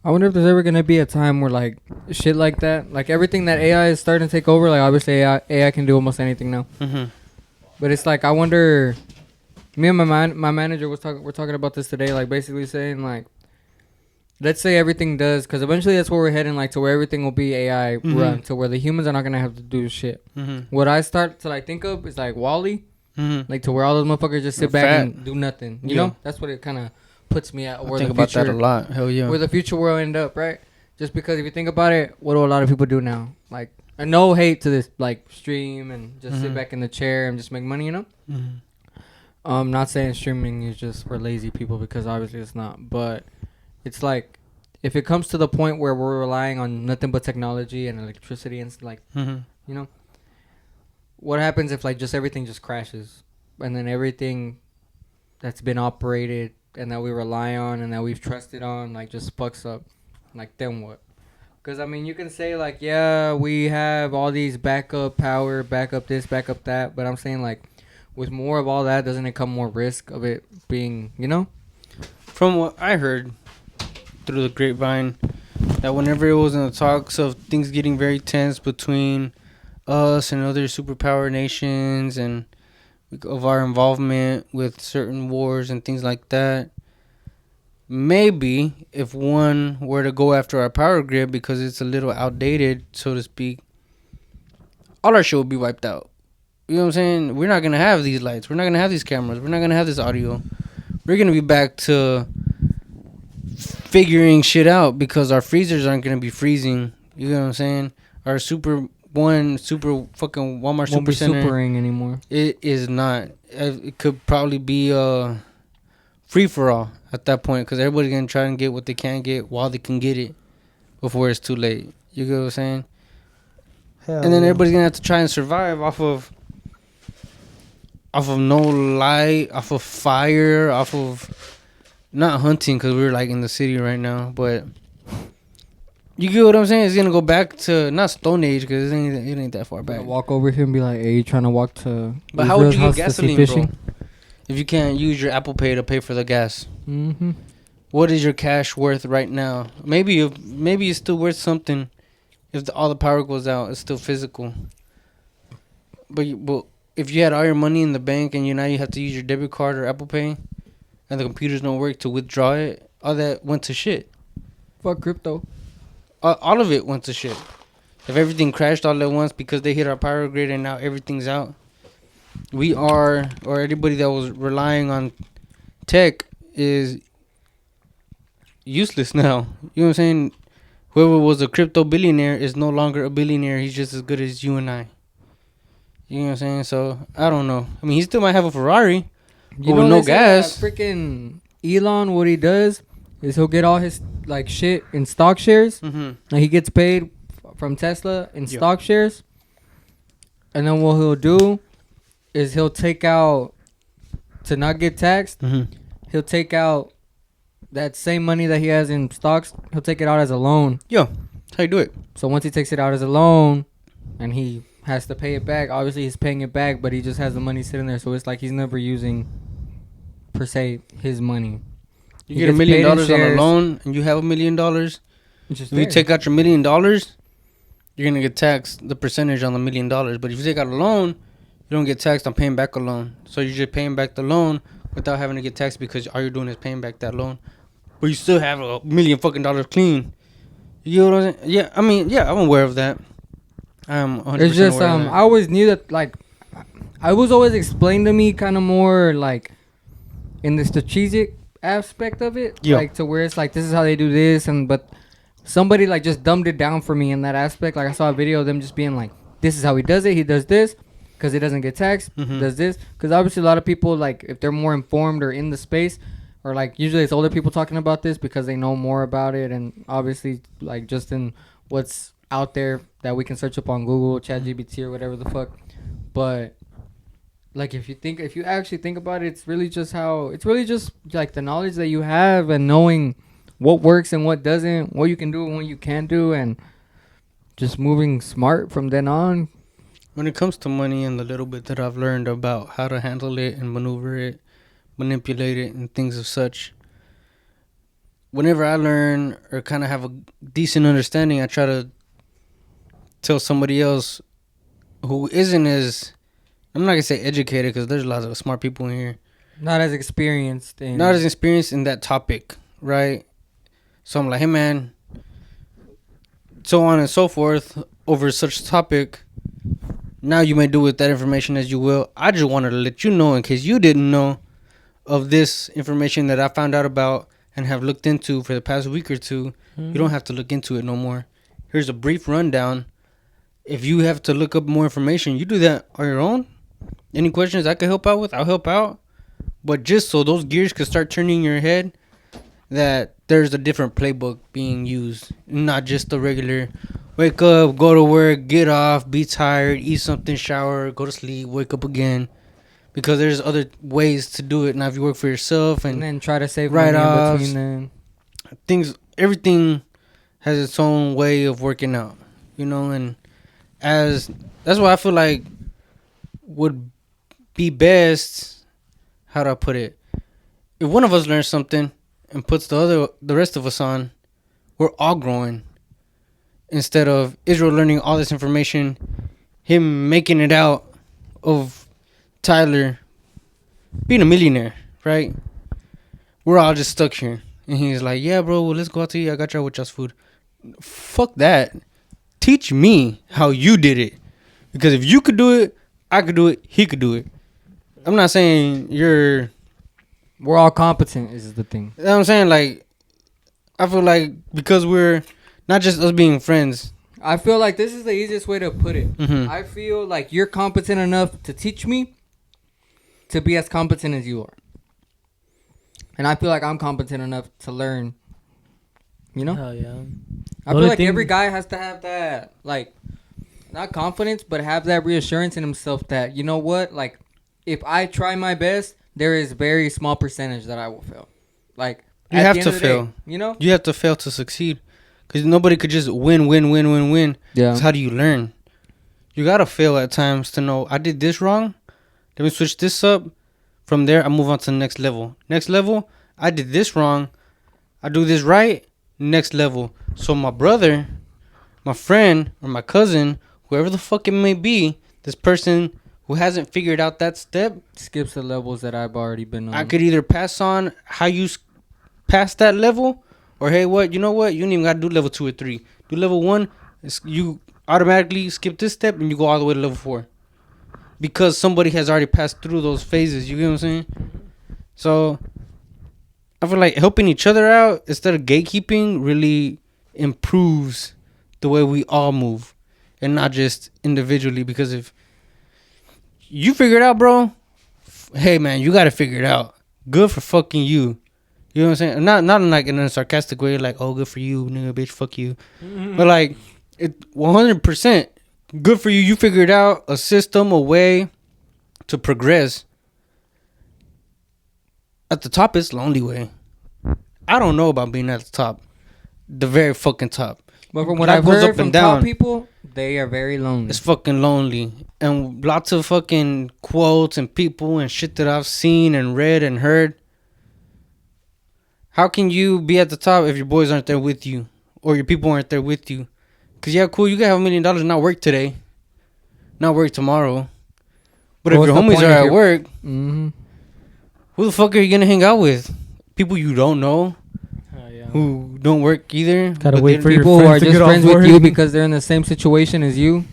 I wonder if there's ever gonna be a time where like shit like that, like everything that AI is starting to take over. Like obviously AI can do almost anything now. But it's like I wonder. Me and my manager we're talking about this today. Like basically saying like let's say everything does, because eventually that's where we're heading, like to where everything will be AI run, to where the humans are not gonna have to do shit. What I start to like think of is like Wall-E, like to where all those motherfuckers just sit back and do nothing. You know, that's what it kind of puts me at. Where I think about that a lot. Hell yeah. Where the future will end up, right? Just because if you think about it, what do a lot of people do now? Like, and no hate to this, like stream and just sit back in the chair and just make money. You know. I'm not saying streaming is just for lazy people, because obviously it's not, but it's like, if it comes to the point where we're relying on nothing but technology and electricity and like, you know, what happens if like just everything just crashes, and then everything that's been operated and that we rely on and that we've trusted on like just fucks up? Like, then what? Because I mean, you can say like, yeah, we have all these backup power, backup this, backup that, but I'm saying like, with more of all that, doesn't it come more risk of it being, you know? From what I heard through the grapevine, that whenever it was in the talks of things getting very tense between us and other superpower nations and of our involvement with certain wars and things like that, maybe if one were to go after our power grid because it's a little outdated, so to speak, all our shit would be wiped out. You know what I'm saying? We're not going to have these lights. We're not going to have these cameras. We're not going to have this audio. We're going to be back to figuring shit out because our freezers aren't going to be freezing. You know what I'm saying? Our super fucking Walmart Won't Super be Center. supering anymore. It is not. It could probably be free for all at that point, because everybody's going to try and get what they can get while they can get it before it's too late. You get what I'm saying? Hell And then yeah. everybody's going to have to try and survive off of no light, off of fire, off of not hunting, because we're like in the city right now, but you get what I'm saying? It's gonna go back to not Stone Age, because it ain't that far back. Walk over here and be like, "Hey, you trying to walk to?" But how would you Israel's get house to see gasoline, bro? fishing? If you can't use your Apple Pay to pay for the gas, Mm-hmm. what is your cash worth right now? Maybe it's still worth something if all the power goes out. It's still physical. But if you had all your money in the bank and now you have to use your debit card or Apple Pay, and the computers don't work to withdraw it, all that went to shit. Fuck crypto. All of it went to shit. If everything crashed all at once because they hit our power grid and now everything's out, or anybody that was relying on tech is useless now. You know what I'm saying? Whoever was a crypto billionaire is no longer a billionaire. He's just as good as you and I. You know what I'm saying? So, I don't know. I mean, he still might have a Ferrari. You with know, no they say gas. that freaking Elon, what he does is he'll get all his like shit in stock shares. Mm-hmm. Like, he gets paid from Tesla in Yeah. stock shares, and then what he'll do is he'll take out, to not get taxed, Mm-hmm. he'll take out that same money that he has in stocks. He'll take it out as a loan. Yo, that's how you do it. So once he takes it out as a loan, and he has to pay it back, obviously he's paying it back, but he just has the money sitting there. So it's like he's never using, per se, his money. You He get $1 gets million paid in on a shares. loan, and you have $1 million. It's just If you there. take out your $1 million, you're gonna get taxed the percentage on the $1 million. But if you take out a loan, you don't get taxed on paying back a loan. So you're just paying back the loan without having to get taxed, because all you're doing is paying back that loan. But you still have $1 million fucking dollars clean. You know what I'm saying? Yeah, I mean, yeah, I'm aware of that. I'm 100% It's just aware of that. I always knew that, like, I was always explained to me kind of more like in the strategic aspect of it, Yeah. like to where it's like this is how they do this, and but somebody like just dumbed it down for me in that aspect. Like, I saw a video of them just being like, this is how he does it. He does this because he doesn't get taxed. Mhm. Does this because obviously a lot of people, like, if they're more informed or in the space, or like usually it's older people talking about this because they know more about it, and obviously like just in what's out there that we can search up on Google, ChatGPT, or whatever the fuck. But like, if you actually think about it, it's really just like the knowledge that you have and knowing what works and what doesn't, what you can do and what you can't do, and just moving smart from then on. When it comes to money and the little bit that I've learned about how to handle it and maneuver it, manipulate it, and things of such, whenever I learn or kind of have a decent understanding, I try to tell somebody else who isn't as, I'm not going to say educated, because there's lots of smart people in here, Not as experienced. not as experienced in that topic, right? So I'm like, hey man, so on and so forth over such a topic. Now you may do with that information as you will. I just wanted to let you know, in case you didn't know, of this information that I found out about and have looked into for the past week or two. You don't have to look into it no more. Here's a brief rundown. If you have to look up more information, you do that on your own. Any questions I can help out with, I'll help out. But just so those gears could start turning in your head, that there's a different playbook being used, not just the regular wake up, go to work, get off, be tired, eat something, shower, go to sleep, wake up again. Because there's other ways to do it. Now, if you work for yourself and then try to save money in between then. Everything has its own way of working out, you know. And that's what I feel like would be best. How do I put it? If one of us learns something and puts the rest of us on, we're all growing. Instead of Israel learning all this information, him making it out of Tyler being a millionaire, right? We're all just stuck here. And he's like, yeah, bro, well, let's go out to eat. I got y'all with y'all's food. Fuck that. Teach me how you did it. Because if you could do it, I could do it, he could do it. I'm not saying we're all competent is the thing. You know what I'm saying? Like, I feel like because we're not just us being friends. I feel like this is the easiest way to put it. Mm-hmm. I feel like you're competent enough to teach me to be as competent as you are. And I feel like I'm competent enough to learn. You know? Hell yeah. I feel like every guy has to have that, like, not confidence, but have that reassurance in himself that, you know what? Like, if I try my best, there is very small percentage that I will fail. Like, you have to fail. You know? You have to fail to succeed. Because nobody could just win. Yeah. So how do you learn? You got to fail at times to know, I did this wrong. Let me switch this up. From there, I move on to the next level. Next level, I did this wrong. I do this right. Next level. So my brother, my friend, or my cousin, whoever the fuck it may be, this person who hasn't figured out that step, skips the levels that I've already been on. I could either pass on how you pass that level, or hey, you know what? You don't even got to do level 2 or 3. Do level 1, you automatically skip this step and you go all the way to level 4. Because somebody has already passed through those phases. You get what I'm saying? So, I feel like helping each other out instead of gatekeeping really improves the way we all move. And not just individually. Because if you figure it out, bro, hey, man, you got to figure it out. Good for fucking you. You know what I'm saying? Not like in a sarcastic way, like, oh, good for you, nigga, bitch, fuck you. Mm-hmm. But like, 100% good for you. You figured out a system, a way to progress. At the top, it's the only way. I don't know about being at the top. The very fucking top. But from what I've heard from top people, they are very lonely. It's fucking lonely. And lots of fucking quotes and people and shit that I've seen and read and heard. How can you be at the top if your boys aren't there with you? Or your people aren't there with you? Because, yeah, cool, you can have $1 million and not work today. Not work tomorrow. But if your homies are at work, mm-hmm. who the fuck are you going to hang out with? People you don't know? Who don't work either? Gotta wait for people who are just friends with you because they're in the same situation as you.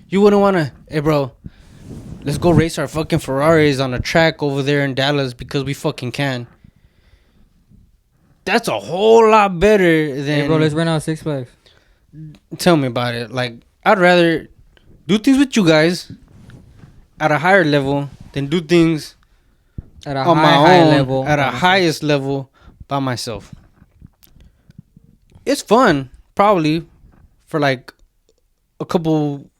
You wouldn't want to, hey, bro, let's go race our fucking Ferraris on a track over there in Dallas because we fucking can. That's a whole lot better than... Hey, bro, let's rent out Six Flags. Tell me about it. Like, I'd rather do things with you guys at a higher level than do things at a high level. At a highest level by myself. It's fun, probably, for like a couple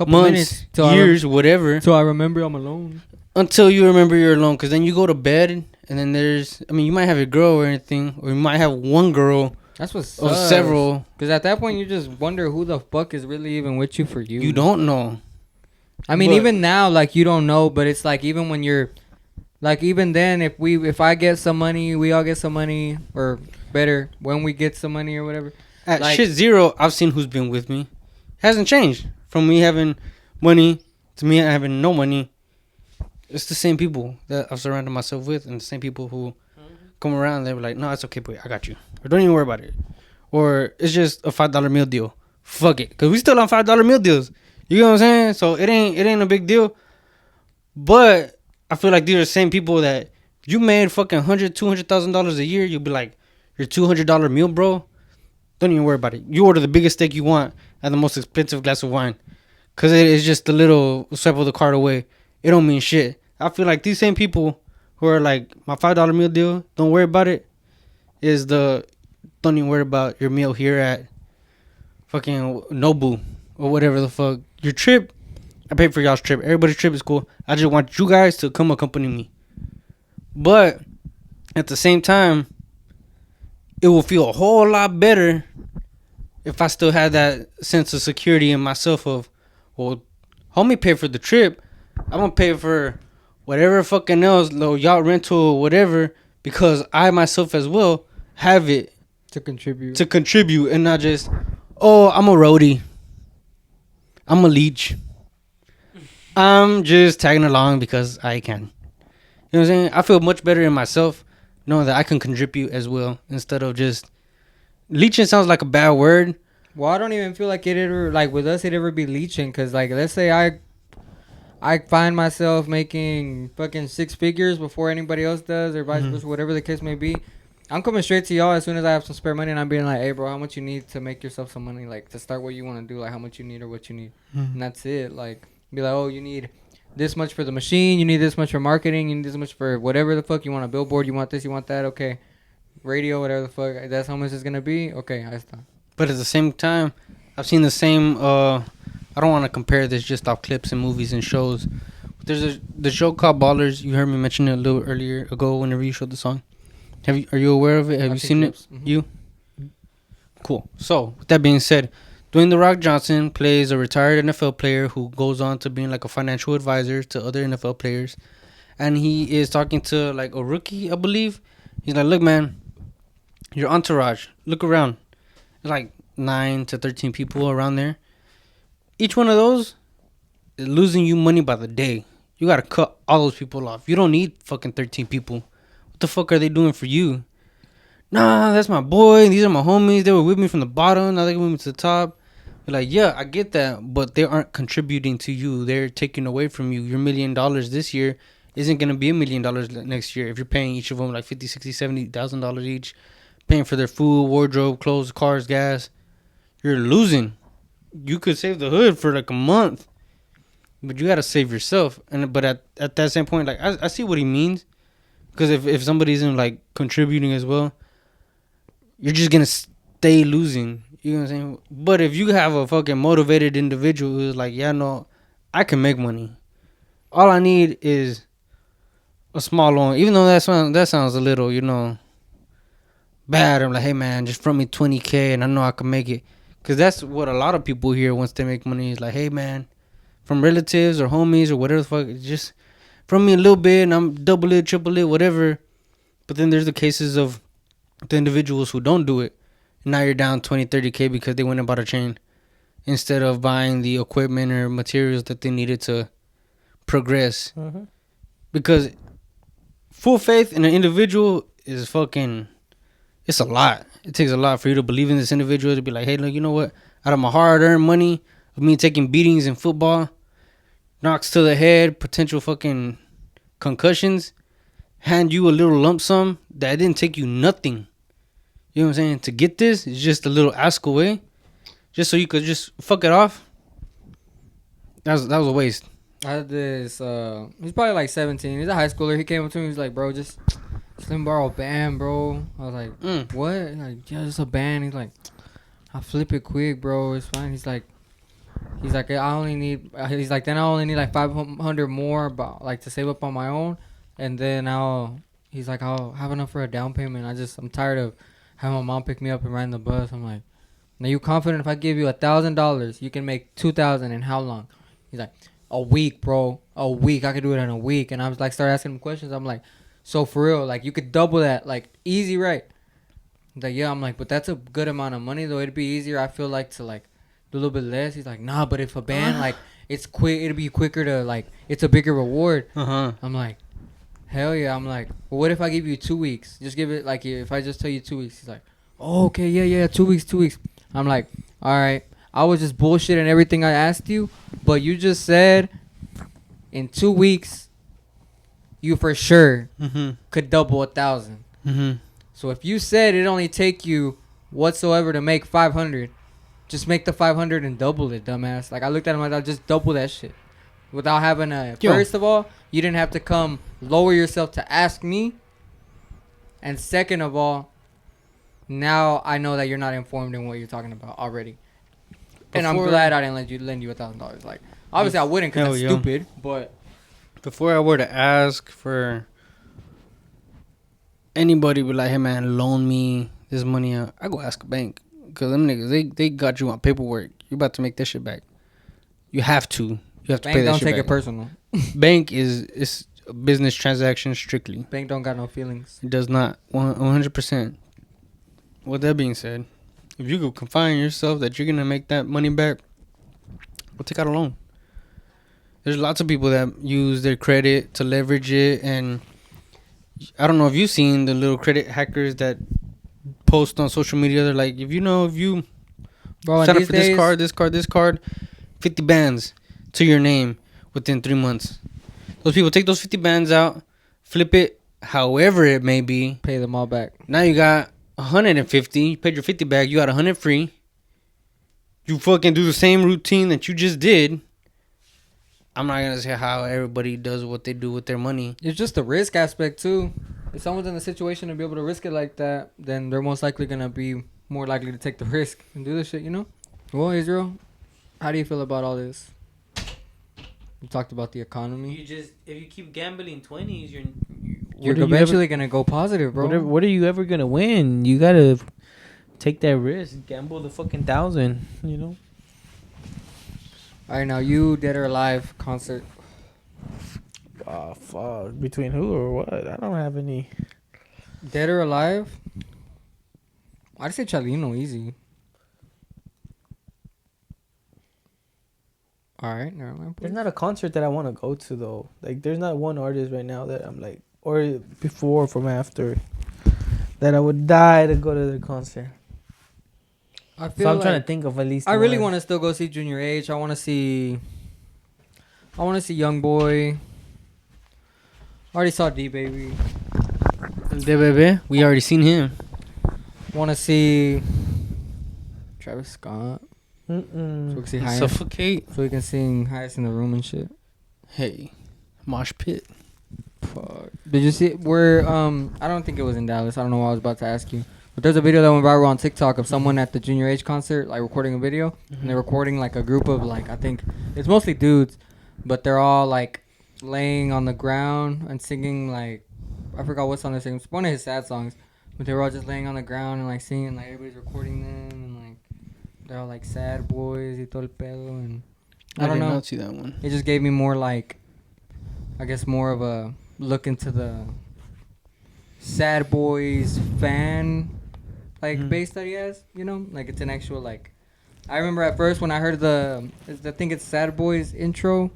months, years, whatever. Till I remember I'm alone. Until you remember you're alone. Because then you go to bed and then you might have a girl or anything. Or you might have one girl. That's what sucks. Or several. Because at that point, you just wonder who the fuck is really even with you for you. You don't know. I mean, even now, like, you don't know. But it's like, even when you're... Like, even then, if I get some money, we all get some money. Or better, when we get some money or whatever. At shit zero, I've seen who's been with me. It hasn't changed. From me having money to me having no money. It's the same people that I've surrounded myself with. And the same people who come around, they were like, no, it's okay, boy, I got you. Or don't even worry about it. Or it's just a $5 meal deal. Fuck it, cause we still on $5 meal deals. You know what I'm saying? So it ain't a big deal. But I feel like these are the same people that you made fucking $200,000 a year. You'll be like, your $200 meal, bro. Don't even worry about it. You order the biggest steak you want and the most expensive glass of wine, cause it is just a little swipe of the card away. It don't mean shit. I feel like these same people who are like, my $5 meal deal, don't worry about it, is the don't even worry about your meal here at fucking Nobu or whatever the fuck. Your trip, I paid for y'all's trip. Everybody's trip is cool. I just want you guys to come accompany me. But at the same time, it will feel a whole lot better if I still had that sense of security in myself of, well, homie paid for the trip. I'm going to pay for whatever fucking else, little yacht rental or whatever, because I myself as well have it to contribute and not just, oh, I'm a roadie, I'm a leech, I'm just tagging along because I can. You know what I'm saying? I feel much better in myself knowing that I can contribute as well instead of just leeching. Sounds like a bad word. Well, I don't even feel like it ever, like with us, it ever be leeching, because like let's say I find myself making fucking 6 figures before anybody else does, or vice versa, whatever the case may be. I'm coming straight to y'all as soon as I have some spare money, and I'm being like, hey, bro, how much you need to make yourself some money, like to start what you want to do, like how much you need or what you need. And that's it. Like, be like, oh, you need this much for the machine, you need this much for marketing, you need this much for whatever the fuck you want, a billboard, you want this, you want that, okay. Radio, whatever the fuck, that's how much it's going to be, okay, I stop. But at the same time, I've seen the same, I don't want to compare this just off clips and movies and shows. There's the show called Ballers. You heard me mention it a little earlier ago whenever you showed the song. Are you aware of it? Have you seen it? Mm-hmm. You? Cool. So, with that being said, Dwayne The Rock Johnson plays a retired NFL player who goes on to being like a financial advisor to other NFL players. And he is talking to like a rookie, I believe. He's like, look, man, your entourage, look around. There's like 9 to 13 people around there. Each one of those is losing you money by the day. You got to cut all those people off. You don't need fucking 13 people. What the fuck are they doing for you? Nah, that's my boy. These are my homies. They were with me from the bottom. Now they're with me to the top. You're like, yeah, I get that. But they aren't contributing to you. They're taking away from you. Your $1 million this year isn't going to be $1 million next year. If you're paying each of them like $50, $60, $70,000 each. Paying for their food, wardrobe, clothes, cars, gas. You're losing. You could save the hood for like a month. But you got to save yourself. But at that same point, like I see what he means. Because if somebody isn't like contributing as well, you're just going to stay losing. You know what I'm saying? But if you have a fucking motivated individual who's like, yeah, no, I can make money. All I need is a small loan. Even though that sounds a little, you know, bad. I'm like, hey, man, just front me $20K and I know I can make it. Because that's what a lot of people hear once they make money. Is like, hey, man, from relatives or homies or whatever the fuck, just from me a little bit and I'm double it, triple it, whatever. But then there's the cases of the individuals who don't do it. Now you're down 20, 30K because they went and bought a chain instead of buying the equipment or materials that they needed to progress. Mm-hmm. Because full faith in an individual is fucking, it's a lot. It takes a lot for you to believe in this individual to be like, hey, look, you know what? Out of my hard-earned money, of me taking beatings in football, knocks to the head, potential fucking concussions, hand you a little lump sum that didn't take you nothing. You know what I'm saying? To get this, it's just a little ask away. Just so you could just fuck it off. That was a waste. I had this, he's probably like 17. He's a high schooler. He came up to me. He's like, bro, just let me borrow a band, bro. I was like, what? He's like, yeah, just a band. He's like, I'll flip it quick, bro. It's fine. He's like, I only need, then I only need like 500 more, about like to save up on my own. And then I'll have enough for a down payment. I'm tired of having my mom pick me up and ride the bus. I'm like, now you confident if I give you $1,000, you can make $2,000 in how long? He's like, a week, bro. A week. I could do it in a week. And I was like, start asking him questions. I'm like, so for real, like you could double that, like easy, right? He's like, yeah. I'm like, but that's a good amount of money though. It'd be easier, I feel like, to like do a little bit less. He's like, nah, but if a band like it's quick, it'd be quicker to like, it's a bigger reward. I'm like, hell yeah. I'm like, well, what if I give you 2 weeks? Just give it, like, if I just tell you 2 weeks. He's like, oh, okay, yeah, 2 weeks, 2 weeks. I'm like, all right. I was just bullshitting everything I asked you, but you just said in 2 weeks, you for sure could double 1,000. So if you said it only take you whatsoever to make 500, just make the 500 and double it, dumbass. Like, I looked at him like, I'll just double that shit. Without having a... First of all, you didn't have to come lower yourself to ask me. And second of all, now I know that you're not informed in what you're talking about already. And I'm glad I didn't lend you $1,000. Like, obviously I wouldn't because that's stupid, but... Before I were to ask for anybody, be like, hey, man, loan me this money out, I go ask a bank. Because them niggas, they got you on paperwork. You're about to make that shit back. You have to. You have to pay that shit back. Bank don't take it personal. Bank is a business transaction strictly. Bank don't got no feelings. It does not. 100%. With that being said, if you could confine yourself that you're going to make that money back, we'll take out a loan. There's lots of people that use their credit to leverage it. And I don't know if you've seen the little credit hackers that post on social media. They're like, if you sign up for this card, 50 bands to your name within 3 months. Those people take those 50 bands out, flip it however it may be, pay them all back. Now you got 150. You paid your 50 back. You got 100 free. You fucking do the same routine that you just did. I'm not gonna say how everybody does what they do with their money. It's just the risk aspect too. If someone's in a situation to be able to risk it like that, then they're most likely gonna be more likely to take the risk and do this shit, you know? Well, Israel, how do you feel about all this? You talked about the economy. If you keep gambling 20s, you're eventually gonna go positive, bro. What are you ever gonna win? You gotta take that risk, gamble the fucking 1,000, you know? All right, now you Dead or Alive concert. Oh, fuck. Between who or what? I don't have any. Dead or Alive? I'd say Chalino, easy. All right, never mind. There's not a concert that I want to go to, though. Like, there's not one artist right now that I'm like, or before or from after, that I would die to go to their concert. I'm trying to think of at least. I really want to still go see Junior H. I want to see Young Boy. I already saw D Baby. We already seen him. Want to see Travis Scott. So we can see Suffocate. So we can sing Highest in the Room and shit. Hey, Mosh Pit. Fuck. Did you see where? I don't think it was in Dallas. I don't know what I was about to ask you. But there's a video that went viral on TikTok of someone at the Junior H concert, like, recording a video. And they're recording, like, a group of, like, I think it's mostly dudes. But they're all, like, laying on the ground and singing, like, I forgot what song they're singing. It's one of his sad songs. But they were all just laying on the ground and, like, singing. Like, everybody's recording them. And, like, they're all, like, sad boys y todo el pedo. And I don't know. I did not see that one. It just gave me more, like, I guess more of a look into the sad boys fan, like, base that he has, you know? Like, it's an actual, like... I remember at first when I heard I think it's Sad Boys intro.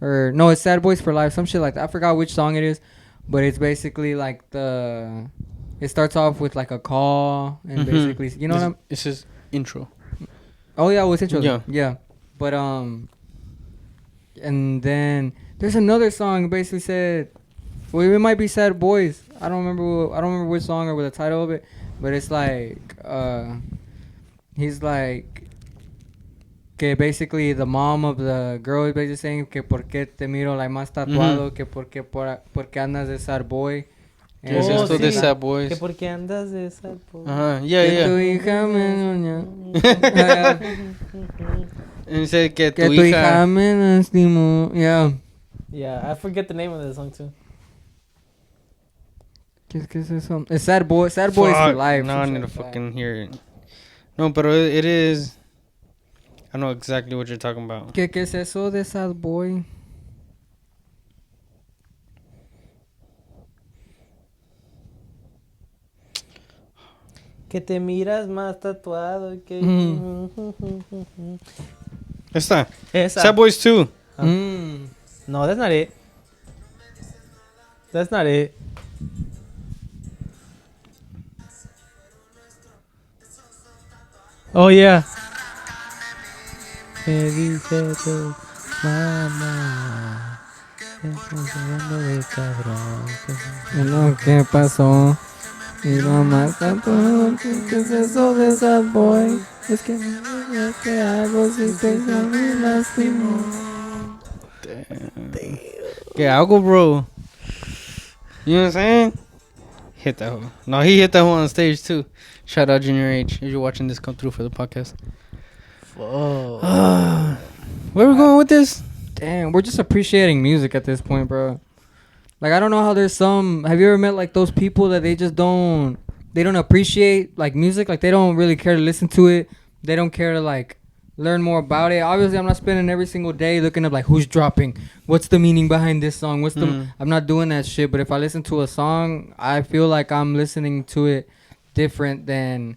Or, no, it's Sad Boys for Life, some shit like that. I forgot which song it is. But it's basically, like, it starts off with, like, a call. And basically, you know what I'm... This is intro. Oh, yeah, it was intro. Yeah. But, and then there's another song basically said... Well, it might be Sad Boys. I don't remember which song or with the title of it. But it's like, he's like, que basically the mom of the girl is basically saying que por qué te miro like más tatuado, que porque andas de sad boy. ¿Qué es esto de sad boys? Que porque andas de sad boy. Yeah. Tu hija me And he said que tu hija me lastimó. Yeah. Yeah, I forget the name of the song too. ¿Qué es eso? It's Sad Boys for Life. No, I need to fucking hear it. No, but it is... I know exactly what you're talking about. ¿Qué es eso de Sad Boy? Que te miras más tatuado que... Esa. Sad Boys 2. No, that's not it. That's not it. Oh yeah. ¿Qué pasó? Y no más tanto. ¿Qué es eso de sad boy? Es que ¿qué hago si te lastimó? ¿Qué hago, bro? You know what I'm saying? Hit that hoe. No, he hit that hoe on stage too. Shout out Junior H. If you're watching this come through for the podcast. Where we going with this? Damn, we're just appreciating music at this point, bro. Like, I don't know how there's some... Have you ever met, like, those people that they just don't... They don't appreciate, like, music? Like, they don't really care to listen to it. They don't care to, like, learn more about it. Obviously, I'm not spending every single day looking up, like, who's dropping? What's the meaning behind this song? What's the... I'm not doing that shit. But if I listen to a song, I feel like I'm listening to it different than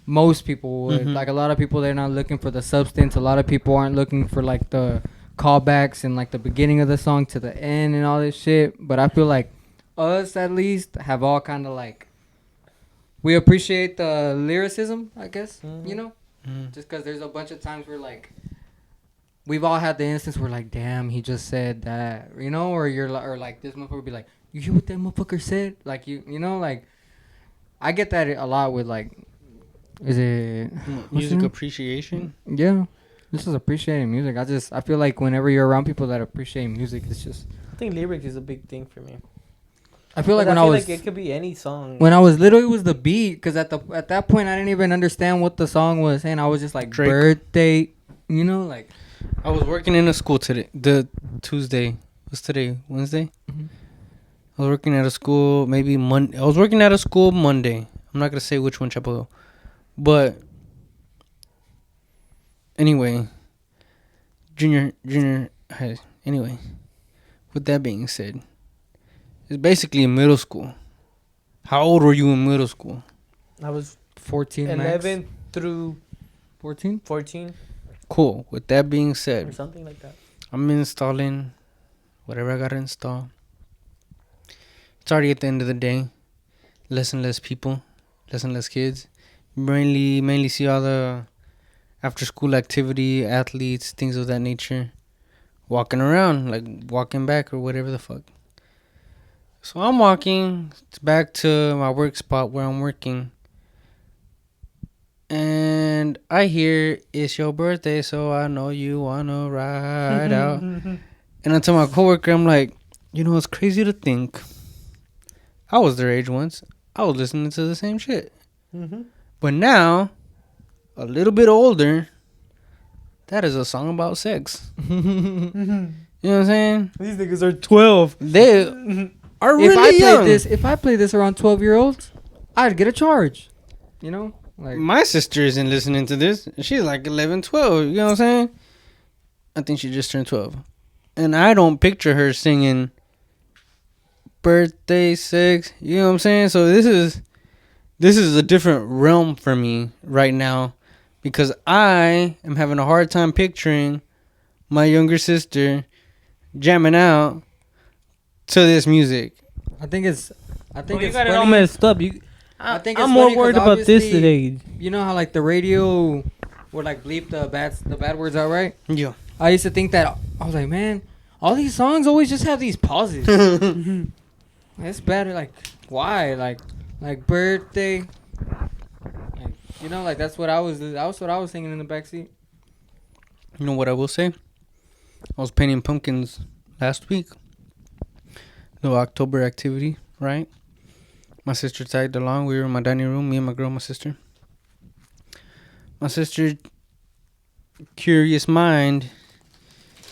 most people would. Like, a lot of people, they're not looking for the substance. A lot of people aren't looking for, like, the... callbacks and like the beginning of the song to the end and all this shit. But I feel like us at least have all kind of like we appreciate the lyricism, I guess. You know, just because there's a bunch of times where like we've all had the instance where like, damn, he just said that, you know, or you're or like this motherfucker would be like, you hear what that motherfucker said? Like you know, like I get that a lot with like, is it music appreciation? Yeah. This is appreciating music. I feel like whenever you're around people that appreciate music, it's just... I think lyrics is a big thing for me. I feel like when I was... like it could be any song. When I was little, it was the beat. Because at that point, I didn't even understand what the song was saying. I was just like, Drake. Birthday, you know, like... I was working in a school today. The Tuesday. What's today? Wednesday? I was working at a school maybe Monday. I was working at a school Monday. I'm not going to say which one, Chapo. But... Anyway, junior high. Anyway, with that being said, it's basically a middle school. How old were you in middle school? I was 14. 11 max. through 14. Cool. With that being said, or something like that. I'm installing whatever I gotta install. It's already at the end of the day. Less and less people, less and less kids. Mainly see all the after school activity, athletes, things of that nature, walking around, like walking back or whatever the fuck. So I'm walking back to my work spot where I'm working. And I hear, it's your birthday, so I know you want to ride out. And I tell my coworker, I'm like, you know, it's crazy to think. I was their age once. I was listening to the same shit. But now... a little bit older, that is a song about sex. You know what I'm saying? These niggas are 12. They are really young. If I play this around 12-year-olds, I'd get a charge. You know? Like my sister isn't listening to this. She's like 11, 12. You know what I'm saying? I think she just turned 12. And I don't picture her singing birthday sex. You know what I'm saying? So this is a different realm for me right now. Because I am having a hard time picturing my younger sister jamming out to this music. I think it's you got it all messed up. I think I'm more worried about this today. You know how like the radio would like bleep the bad words out, right? Yeah. I used to think that. I was like, man, all these songs always just have these pauses. It's better. Like, why? Like birthday. You know, like that's what I was singing in the backseat. You know what I will say? I was painting pumpkins last week. Little October activity, right? My sister tagged along. We were in my dining room, me and my girl, my sister. My sister, curious mind,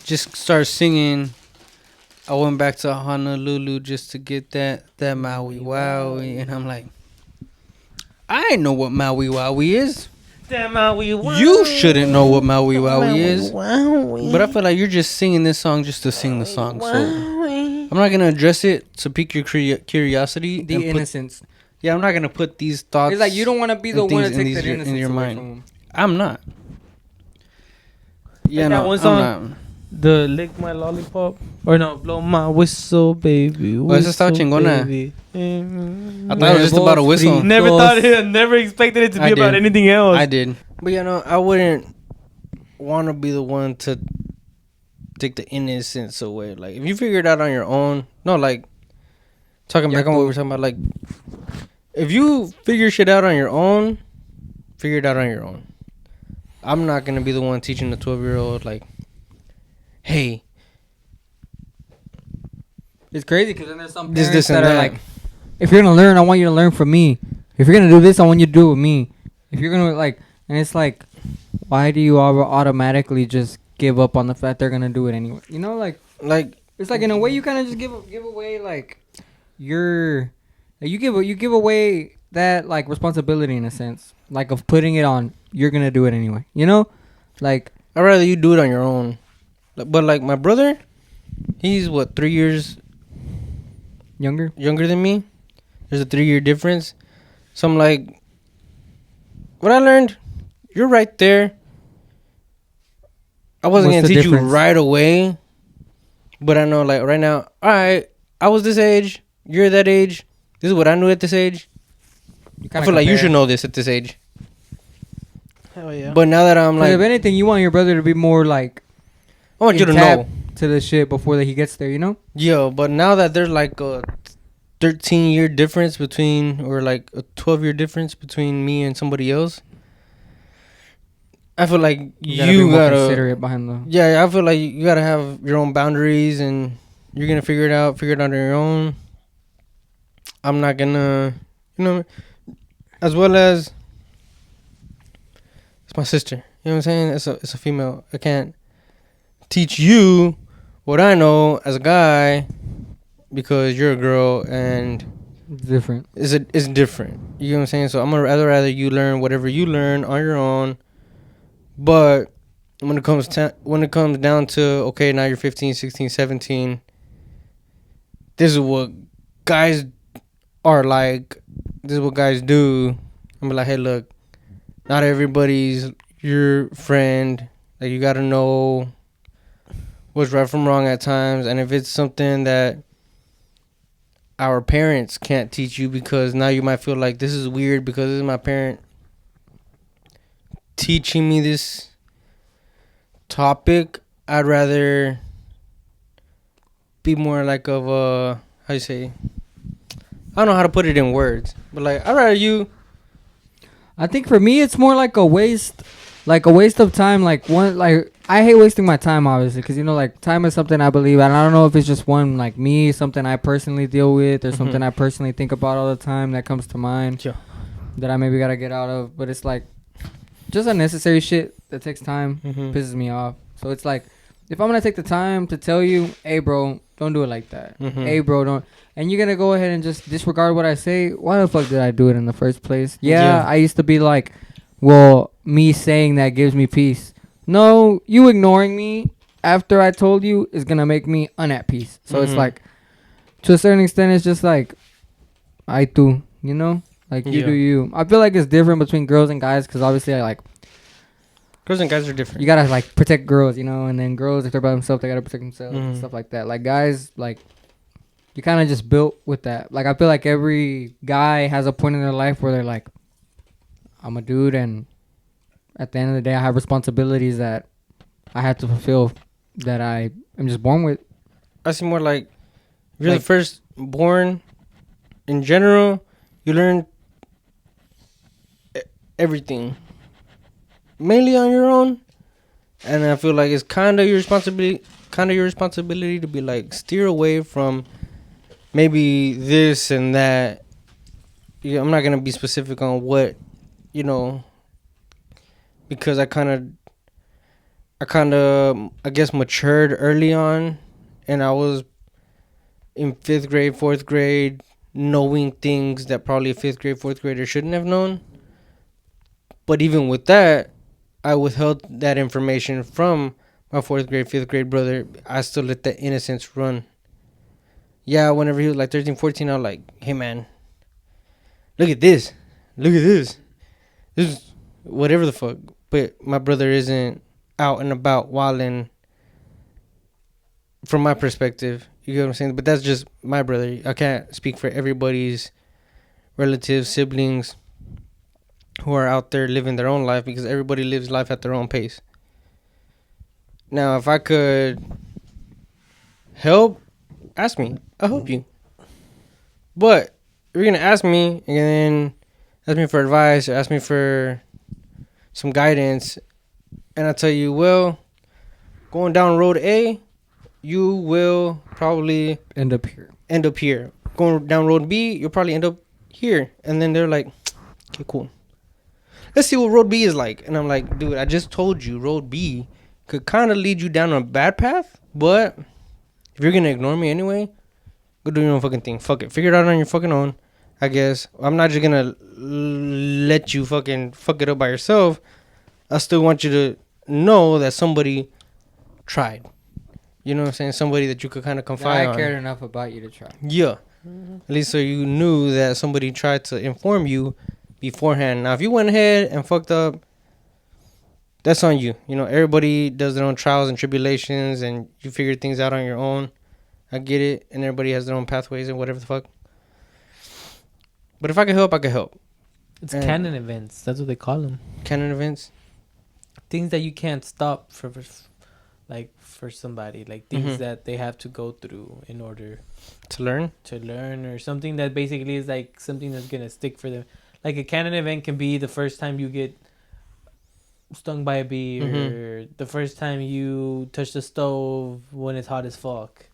just started singing. I went back to Honolulu just to get that Maui Wowie, and I'm like, I know what Maui Wowie is. That Maui Wowie. You shouldn't know what Maui Wowie is. But I feel like you're just singing this song just to sing the song. So I'm not going to address it to pique your curiosity. The innocence. I'm not going to put these thoughts. It's like you don't want to be the one to take that innocence in your away mind. from them. I'm not. Yeah, like no, that one song, I'm not. The lick my lollipop. Or no, blow my whistle, baby. Oh, esa estaba chingona. Baby. I thought it was just about a whistle. Never expected it to be about anything else. I did. But I wouldn't want to be the one to take the innocence away. Like, if you figure it out on your own. No, like, talking back on what we were talking about. Like, if you figure shit out on your own, figure it out on your own. I'm not going to be the one teaching the 12-year-old, like, hey. It's crazy because then there's some parents that are like, if you're going to learn, I want you to learn from me. If you're going to do this, I want you to do it with me. If you're going to, like, and it's like, why do you automatically just give up on the fact they're going to do it anyway? You know, like, it's like in a way you kind of just give away, like, you give away that, like, responsibility in a sense, like, of putting it on, you're going to do it anyway. You know? Like, I'd rather you do it on your own. But, like, my brother, he's, 3 years younger than me. There's a 3-year difference. So I'm like, what I learned, you're right there. I wasn't going to teach you right away. But I know, like, right now, all right, I was this age. You're that age. This is what I knew at this age. I feel like you should know this at this age. Hell yeah. But now that I'm like, if anything, you want your brother to be more like, I want you to know to the shit before that he gets there, you know? Yeah, but now that there's like a 13-year difference between, or like a 12-year difference between me and somebody else, I feel like you gotta considerate behind the. Yeah, I feel like you gotta have your own boundaries, and you're gonna figure it out on your own. I'm not gonna, as well as it's my sister. You know what I'm saying? It's a female. I can't teach you what I know as a guy because you're a girl and it's different. It's different. You know what I'm saying? So I'm gonna rather you learn whatever you learn on your own. But when it comes down to, okay, now you're 15, 16, 17, this is what guys are like. This is what guys do. I'm like, hey, look, not everybody's your friend. Like, you gotta know what's right from wrong at times. And if it's something that our parents can't teach you, because now you might feel like this is weird because this is my parent teaching me this topic, I'd rather be more like of a, how you say, I don't know how to put it in words, but like, I'd rather you. I think for me it's more like a waste of time. Like, I hate wasting my time, obviously, because like, time is something I believe, and I don't know if it's just one, like, me, something I personally deal with, or something I personally think about all the time that comes to mind, that I maybe gotta get out of. But it's like just unnecessary shit that takes time, pisses me off. So it's like, if I'm gonna take the time to tell you, hey bro, don't do it like that. Hey bro, don't. And you're gonna go ahead and just disregard what I say. Why the fuck did I do it in the first place? Yeah. I used to be like, well, me saying that gives me peace. No, you ignoring me after I told you is gonna make me at peace. So it's like, to a certain extent, it's just like, I do, like, you do you. I feel like it's different between girls and guys, because obviously girls and guys are different. You gotta, like, protect girls, and then girls, if they're by themselves, they gotta protect themselves and stuff like that. Like, guys, like, you kind of just built with that. Like, I feel like every guy has a point in their life where they're like, I'm a dude, and at the end of the day, I have responsibilities that I have to fulfill that I am just born with. I see more like, if you're the first born, in general, you learn everything mainly on your own, and I feel like it's kind of your responsibility to be like, steer away from maybe this and that. I'm not gonna be specific on what, because I guess matured early on, and I was in 5th grade, 4th grade, knowing things that probably a 5th grade, 4th grader shouldn't have known. But even with that, I withheld that information from my 4th grade, 5th grade brother. I still let that innocence run. Yeah, whenever he was like 13, 14, I was like, hey man, look at this. This is whatever the fuck. But my brother isn't out and about wilding from my perspective. You get what I'm saying? But that's just my brother. I can't speak for everybody's relatives, siblings who are out there living their own life, because everybody lives life at their own pace. Now, if I could help, ask me. I'll help you. But if you're going to ask me and then ask me for advice or ask me for some guidance, and I tell you, well, going down road A, you will probably end up here. Going down road B, you'll probably end up here. And then they're like, okay, cool. Let's see what road B is like. And I'm like, dude, I just told you road B could kind of lead you down a bad path. But if you're going to ignore me anyway, go do your own fucking thing. Fuck it. Figure it out on your fucking own, I guess. I'm not just going to let you fucking fuck it up by yourself. I still want you to know that somebody tried. You know what I'm saying? Somebody that you could kind of confide on. I cared enough about you to try. Yeah. At least so you knew that somebody tried to inform you beforehand. Now, if you went ahead and fucked up, that's on you. You know, everybody does their own trials and tribulations, and you figure things out on your own. I get it. And everybody has their own pathways and whatever the fuck. But if I can help, I can help. It's canon events. That's what they call them. Canon events? Things that you can't stop for somebody. Like things that they have to go through in order to learn, or something that basically is like something that's gonna stick for them. Like a canon event can be the first time you get stung by a bee, or the first time you touch the stove when it's hot as fuck.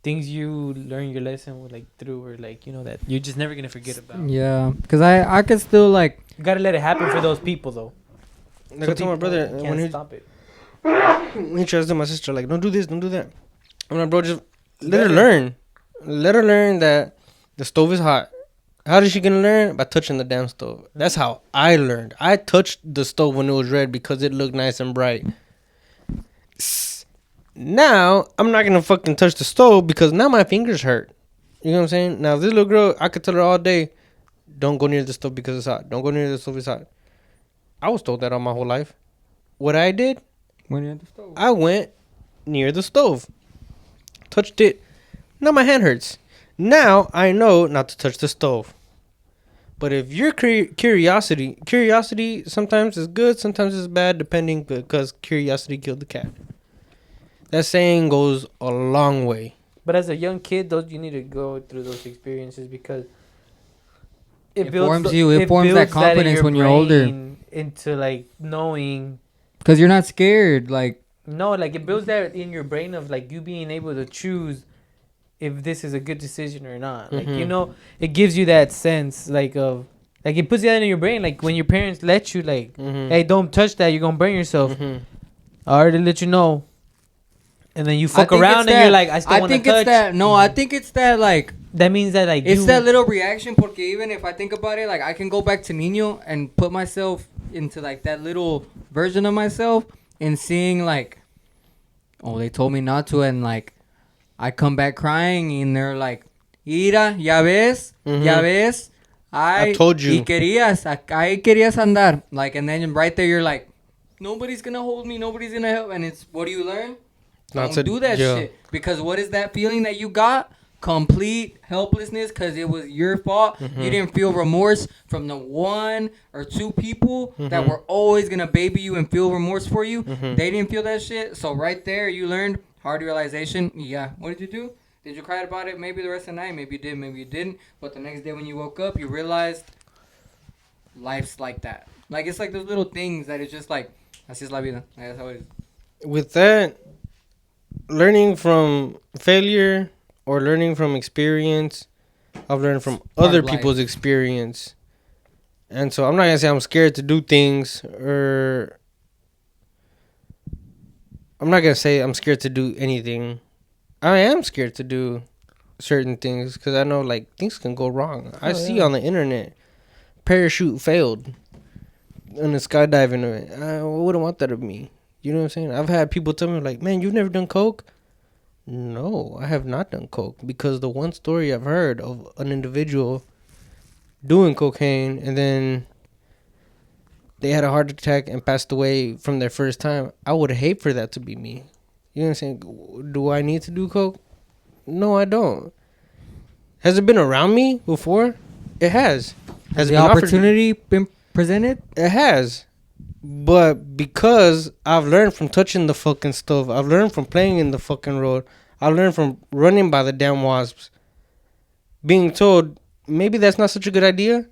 Things you learn your lesson with, like through, or like, you know, that you're just never gonna forget about. Yeah, because I could still like, you gotta let it happen for those people though. Like I told my brother can't stop it. When he tries to tell my sister, like, don't do this, don't do that. I'm like, bro, just let her learn. Let her learn that the stove is hot. How is she gonna learn? By touching the damn stove. That's how I learned. I touched the stove when it was red because it looked nice and bright. Now, I'm not gonna fucking touch the stove because now my fingers hurt. You know what I'm saying? Now, this little girl, I could tell her all day, don't go near the stove because it's hot. Don't go near the stove, it's hot. I was told that all my whole life. What I did? When you're at the stove. I went near the stove. Touched it. Now my hand hurts. Now I know not to touch the stove. But if your curiosity sometimes is good, sometimes it's bad, depending, because curiosity killed the cat. That saying goes a long way. But as a young kid, you need to go through those experiences because it forms that confidence when you're older. Into like knowing. Because you're not scared. Like, no, like it builds that in your brain of like you being able to choose if this is a good decision or not. Like, you know, it gives you that sense like of like it puts that in your brain. Like when your parents let you like, hey, don't touch that, you're gonna burn yourself. I already let you know. And then you fuck around and you're like, I still want to touch. I think it's that like. That means that like it's that little reaction. Porque even if I think about it, like I can go back to Niño and put myself into like that little version of myself and seeing like, oh, they told me not to, and like I come back crying and they're like, Ira, ya ves, I told you. Y querías andar. Like, and then right there you're like, nobody's gonna hold me, nobody's gonna help, and it's what do you learn? Don't do that shit. Because what is that feeling that you got? Complete helplessness because it was your fault. You didn't feel remorse from the one or two people that were always going to baby you and feel remorse for you. They didn't feel that shit. So right there, you learned hard realization. Yeah. What did you do? Did you cry about it? Maybe the rest of the night. Maybe you did. Maybe you didn't. But the next day when you woke up, you realized life's like that. Like, it's like those little things that it's just like, así es la vida. Like, that's how it is. With that, learning from failure or learning from experience, I've learned from other people's experience. And so I'm not going to say I'm scared to do things, or I'm not going to say I'm scared to do anything. I am scared to do certain things because I know like things can go wrong. I see on the internet, parachute failed in a skydiving event. I wouldn't want that of me. You know what I'm saying? I've had people tell me like, man, you've never done coke? No, I have not done coke, because the one story I've heard of an individual doing cocaine and then they had a heart attack and passed away from their first time, I would hate for that to be me. You know what I'm saying? Do I need to do coke? No, I don't. Has it been around me before? It has. Has the opportunity been presented? It has. But because I've learned from touching the fucking stove, I've learned from playing in the fucking road, I've learned from running by the damn wasps, being told maybe that's not such a good idea.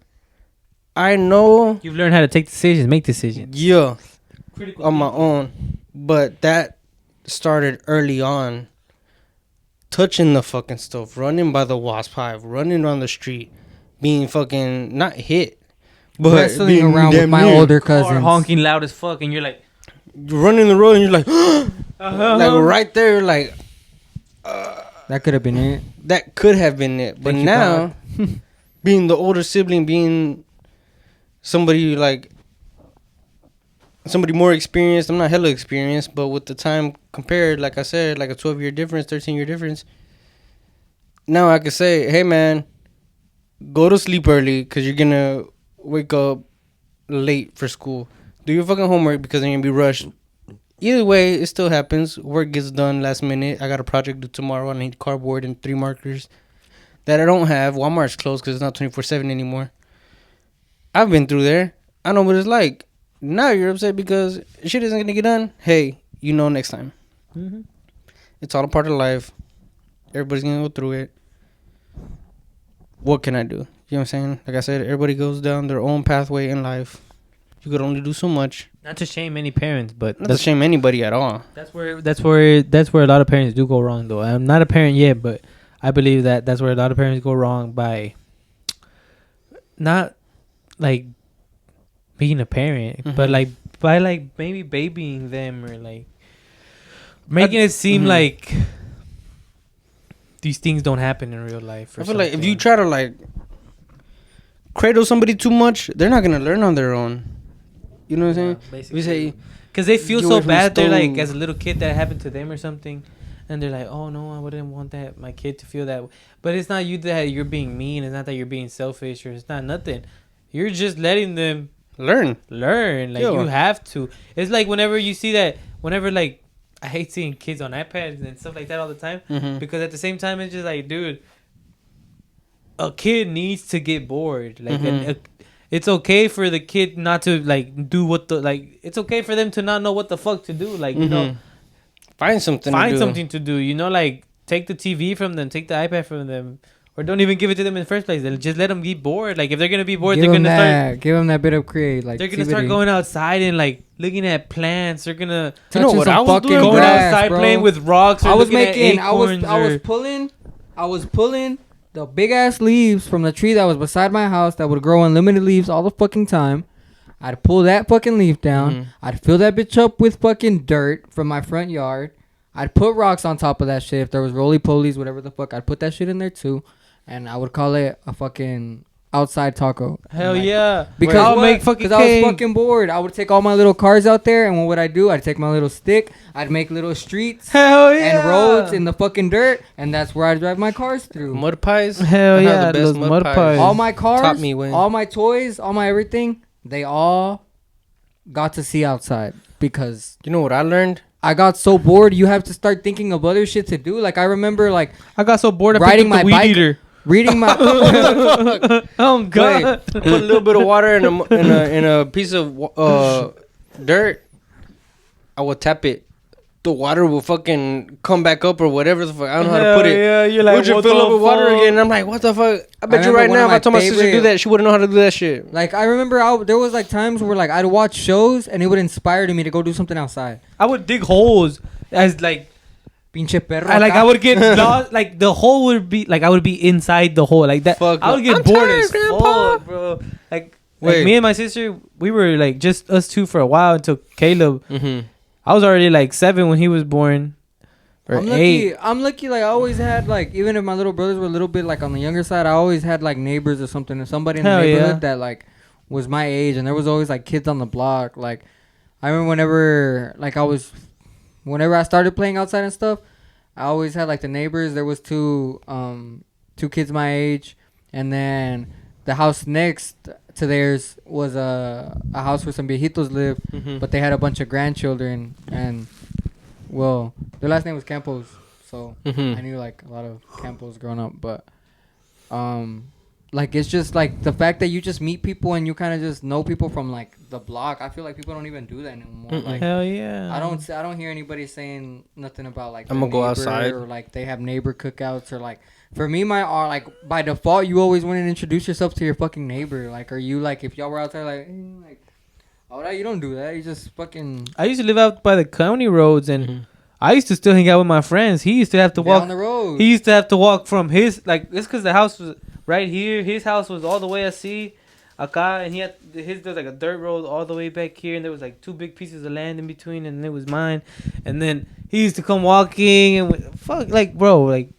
I know. You've learned how to take decisions, make decisions. Yeah. On my own. But that started early on. Touching the fucking stove, running by the wasp hive, running on the street, being fucking not hit, but wrestling around with my older cousins, or honking loud as fuck, and you're like running the road, and you're like, like right there, like that could have been it. That could have been it, but now, being the older sibling, being somebody like somebody more experienced. I'm not hella experienced, but with the time compared, like I said, like a 12-year difference, 13-year difference. Now I can say, hey man, go to sleep early because you're gonna wake up late for school. Do your fucking homework because you're gonna be rushed. Either way, it still happens. Work gets done last minute. I got a project due tomorrow. I need cardboard and 3 markers that I don't have. Walmart's closed because it's not 24/7 anymore. I've been through there. I know what it's like. Now you're upset because shit isn't gonna get done. Hey, you know next time. Mm-hmm. It's all a part of life. Everybody's gonna go through it. What can I do? You know what I'm saying? Like I said, everybody goes down their own pathway in life. You could only do so much. Not to shame any parents, but not to shame anybody at all. That's where a lot of parents do go wrong, though. I'm not a parent yet, but I believe that's where a lot of parents go wrong by not like being a parent, but like by like maybe babying them or like making it seem like these things don't happen in real life. I feel like if you try to like cradle somebody too much, they're not gonna learn on their own. You know what I'm saying? Basically, say because they feel so bad. They're like as a little kid that happened to them or something, and they're like, "Oh no, I wouldn't want that my kid to feel that." But it's not you that you're being mean. It's not that you're being selfish or it's not nothing. You're just letting them learn. Like you have to. It's like whenever you see that. Whenever like I hate seeing kids on iPads and stuff like that all the time because at the same time it's just like, dude, a kid needs to get bored. Like it's okay for the kid not to like do what the like. It's okay for them to not know what the fuck to do. Like you know, find something to do. You know, like take the TV from them, take the iPad from them, or don't even give it to them in the first place. They'll just let them be bored. Like if they're gonna be bored, they're gonna start give them that bit of create. Like they're gonna start going outside and like looking at plants. They're gonna touching some fucking going outside playing with rocks. Or I was pulling the big ass leaves from the tree that was beside my house that would grow unlimited leaves all the fucking time. I'd pull that fucking leaf down. I'd fill that bitch up with fucking dirt from my front yard. I'd put rocks on top of that shit. If there was roly-polies, whatever the fuck, I'd put that shit in there too. And I would call it a fucking outside taco. Hell yeah. Because I was fucking bored. I would take all my little cars out there, and what would I do? I'd take my little stick. I'd make little streets and roads in the fucking dirt, and that's where I'd drive my cars through. Mud pies? Hell yeah. Those mud pies. All my cars, all my toys, all my everything, they all got to see outside because... You know what I learned? I got so bored, you have to start thinking of other shit to do. Like, I remember, like... I got so bored, I riding my bike. Eater. Reading my oh god! Put a little bit of water in a piece of dirt. I will tap it. The water will fucking come back up or whatever the fuck. I don't know how to put it. Yeah, you're like, would you fill up with water again? And I'm like, what the fuck? I bet you right now, if I told my sister to do that, she wouldn't know how to do that shit. Like I remember, there was like times where like I'd watch shows and it would inspire me to go do something outside. I would dig holes as like. Pinche perro. I would get lost. Like the hole would be like I would be inside the hole like that. Fuck I would get bored as fuck, bro. Like me and my sister, we were like just us two for a while until Caleb. I was already like 7 when he was born, or 8. I'm lucky. Like I always had like even if my little brothers were a little bit like on the younger side, I always had like neighbors or something, or somebody in the neighborhood that like was my age, and there was always like kids on the block. Like I remember whenever I started playing outside and stuff, I always had like the neighbors. There was two kids my age, and then the house next to theirs was a house where some viejitos lived, but they had a bunch of grandchildren, and Well, their last name was Campos, so Mm-hmm. I knew like a lot of Campos growing up. But like it's just like the fact that you just meet people and you kind of just know people from like the block. I feel like people don't even do that anymore. Mm-mm. Like Hell yeah. I don't hear anybody saying nothing about like I'm their gonna go neighbor outside. or like they have neighbor cookouts or like for me like by default you always want to introduce yourself to your fucking neighbor. Like are you like if y'all were out there like oh you don't do that, you just fucking I used to live out by the county roads, and Mm-hmm. I used to still hang out with my friends. He used to have to walk. down the road. He used to have to walk from his like it's because the house was right here. His house was all the way acá, and he had his there was like a dirt road all the way back here, and there was like 2 big pieces of land in between, and it was mine. And then he used to come walking, and fuck, like bro, like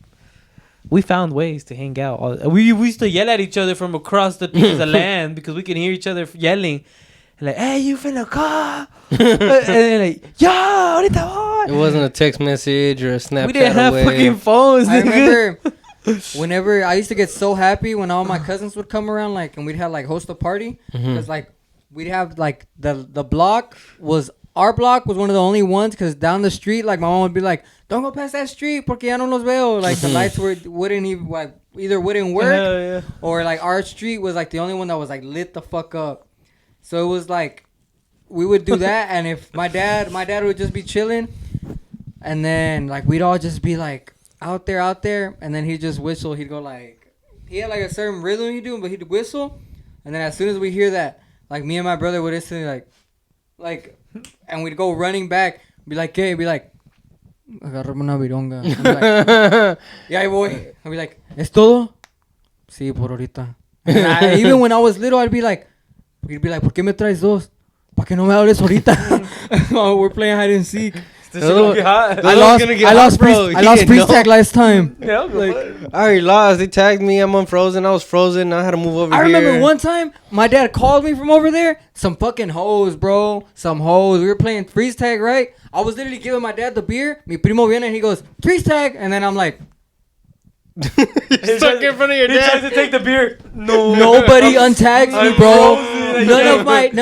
we found ways to hang out. We used to yell at each other from across the pieces of land because we could hear each other yelling. Like, hey, you finna call? And then like, yo, ahorita voy. It wasn't a text message or a Snapchat. We didn't have away. fucking phones. I nigga. remember whenever I used to get so happy when all my cousins would come around, like, and we'd have like host a party, because like we'd have like the block was our block was one of the only ones, because down the street, like my mom would be like, don't go past that street porque ya no los veo. Like the lights wouldn't even like either wouldn't work Yeah. or like our street was like the only one that was like lit the fuck up. So it was like we would do that, and if my dad would just be chilling, and then like we'd all just be like out there, and then he'd just whistle. He'd go like he had like a certain rhythm he'd do, but he'd whistle, and then as soon as we hear that, like me and my brother would instantly like, and we'd go running back, be like, "Hey," be like, "Agarrame una vironga." I'd be like, "Yeah, ahí voy." I'd be like, "Es todo?" Sí, por ahorita. And even when I was little, I'd be like, he'd be like, ¿por qué me traes dos? ¿Para que no me hables ahorita? Oh, we're playing hide and seek. I lost priest tag last time. Yeah, Like, I already lost. They tagged me. I'm unfrozen. I was frozen. I had to move over I here. remember one time my dad called me from over there. Some fucking hoes, bro. Some hoes. We were playing freeze tag, right? I was literally giving my dad the beer. Mi primo viene and he goes, freeze tag. And then I'm like, You're stuck in front of your He tries dad. to take the beer. No. nobody untags me, bro. frozen. None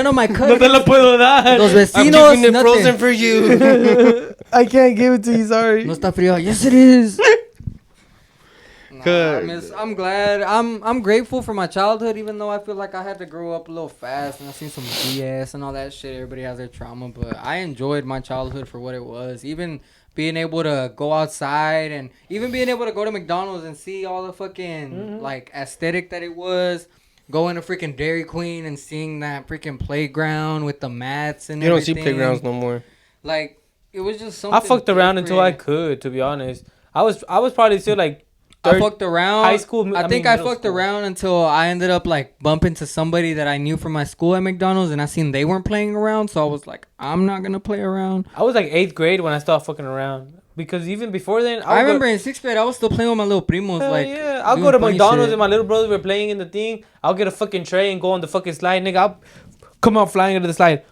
of my No cousins. te la puedo dar. Los I'm vecinos, keeping it frozen nothing. for you. I can't give it to you, sorry. No está frío. Yes, it is. Good. I'm glad. I'm grateful for my childhood, even though I feel like I had to grow up a little fast and I've seen some BS and all that shit. Everybody has their trauma, but I enjoyed my childhood for what it was. Even being able to go outside and even being able to go to McDonald's and see all the fucking like aesthetic that it was. Going to freaking Dairy Queen and seeing that freaking playground with the mats and You don't see everything. playgrounds no more. Like it was just something. I fucked around until I different. could, to be honest. I was probably still like I fucked around. high school. I think I fucked around until I ended up like bumping to somebody that I knew from my school at McDonald's, and I seen they weren't playing around, so I was like, I'm not gonna play around. I was like 8th grade when I started fucking around. Because even before then, I remember in 6th grade I was still playing with my little primos. Hell Like, yeah, I'll doing go to funny McDonald's shit. and my little brothers were playing in the thing. I'll get a fucking tray and go on the fucking slide, nigga. I'll come out flying into the slide.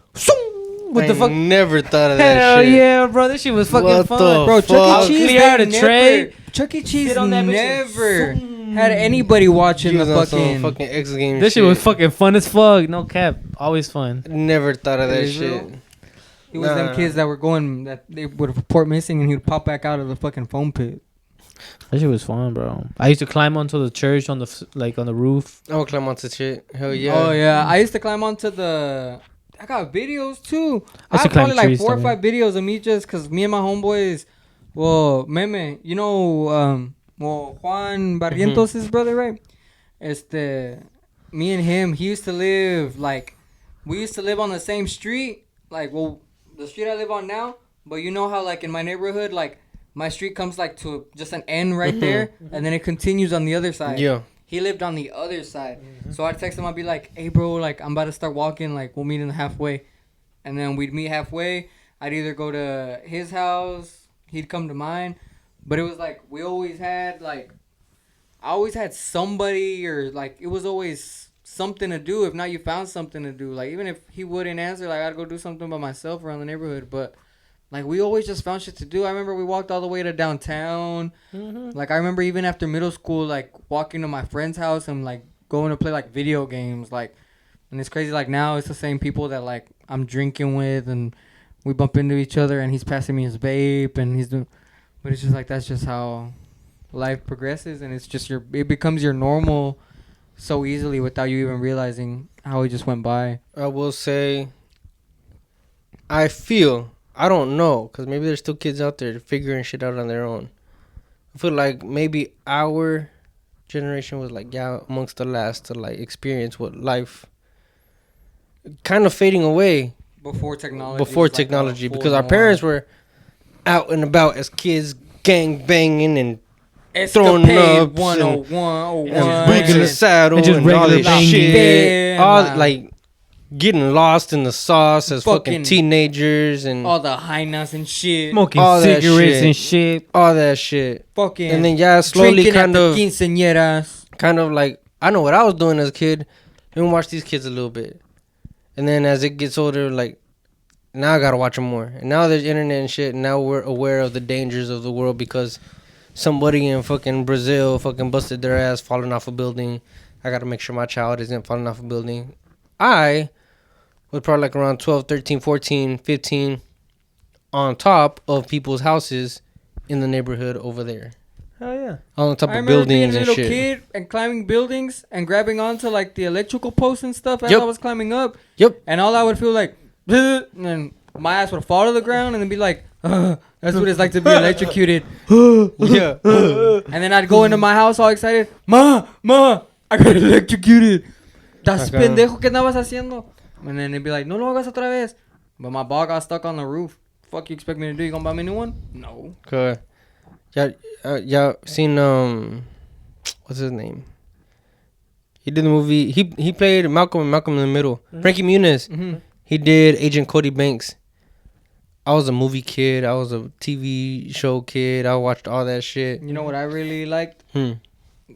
With I the fuck. never thought of that Hell shit. yeah, bro. This shit was fucking What fun. the Bro, fuck? Chuck E. Cheese Clear out a never- tray. Chuck E. Cheese Sit on that bitch never and- had anybody watching He the was on fucking. some fucking X Games. This shit was fucking fun as fuck. No cap. Always fun. Never thought of that Is shit. real? He was them Nah. kids that were going that they would report missing and he would pop back out of the fucking foam pit. That shit was fun, bro. I used to climb onto the church on the roof. I would climb onto shit. Hell yeah. Oh yeah, I used to climb onto the. I got videos too. I I used to have probably climb like trees, 4 or though. 5 videos of me just because me and my homeboys. Well, Meme, you know, well Juan Barrientos, his brother, right? Me and him, he used to live like, we used to live on the same street, like the street I live on now. But you know how like in my neighborhood, like my street comes like to just an end right there, and then it continues on the other side. Yeah. He lived on the other side. So I'd text him. I'd be like, hey, bro, like, I'm about to start walking. Like, we'll meet in the halfway. And then we'd meet halfway. I'd either go to his house. He'd come to mine. But it was like, we always had, like, I always had somebody or, like, it was always something to do. If not, you found something to do. Like, even if he wouldn't answer, like, I'd go do something by myself around the neighborhood. But, like, we always just found shit to do. I remember we walked all the way to downtown. Like, I remember even after middle school, like, walking to my friend's house and, like, going to play, like, video games. Like, and it's crazy. Like, now it's the same people that, like, I'm drinking with and we bump into each other and he's passing me his vape and he's doing, but it's just like that's just how life progresses, and it's just it becomes your normal so easily without you even realizing how it just went by. I will say, I don't know, because maybe there's still kids out there figuring shit out on their own. I feel like maybe our generation was like, amongst the last to like experience what life kind of fading away Before technology. Because our parents were out and about as kids, gang banging and throwing up 101, and boots in the saddle and just and all this regular shit. bang. All like getting lost in the sauce as fucking teenagers and all the high nuts and shit. Smoking all that cigarettes shit. and shit. all that shit. Fucking. And then slowly drinking kind at of the quinceañeras. like, I know what I was doing as a kid. Let me watch these kids a little bit. And then as it gets older, like, now I gotta watch them more. And now there's internet and shit. And now we're aware of the dangers of the world because somebody in fucking Brazil fucking busted their ass falling off a building. I gotta make sure my child isn't falling off a building. I was probably like around 12, 13, 14, 15 on top of people's houses in the neighborhood over there. Oh yeah. On top I of remember being buildings a and little shit. kid and climbing buildings and grabbing onto like the electrical posts and stuff as Yep. I was climbing up. Yep. And all I would feel like, and then my ass would fall to the ground and then be like, that's what it's like to be electrocuted. Yeah. And then I'd go into my house all excited, Ma, I got electrocuted. Das Acá. pendejo que andabas haciendo. And then they'd be like, no lo hagas otra vez. But my ball got stuck on the roof. Fuck you expect me to do? You gonna buy me a new one? No. Okay. Y'all seen what's his name? He did the movie. He played Malcolm in the Middle. Mm-hmm. Frankie Muniz. Mm-hmm. He did Agent Cody Banks. I was a movie kid. I was a TV show kid. I watched all that shit. You know what I really liked? Dude,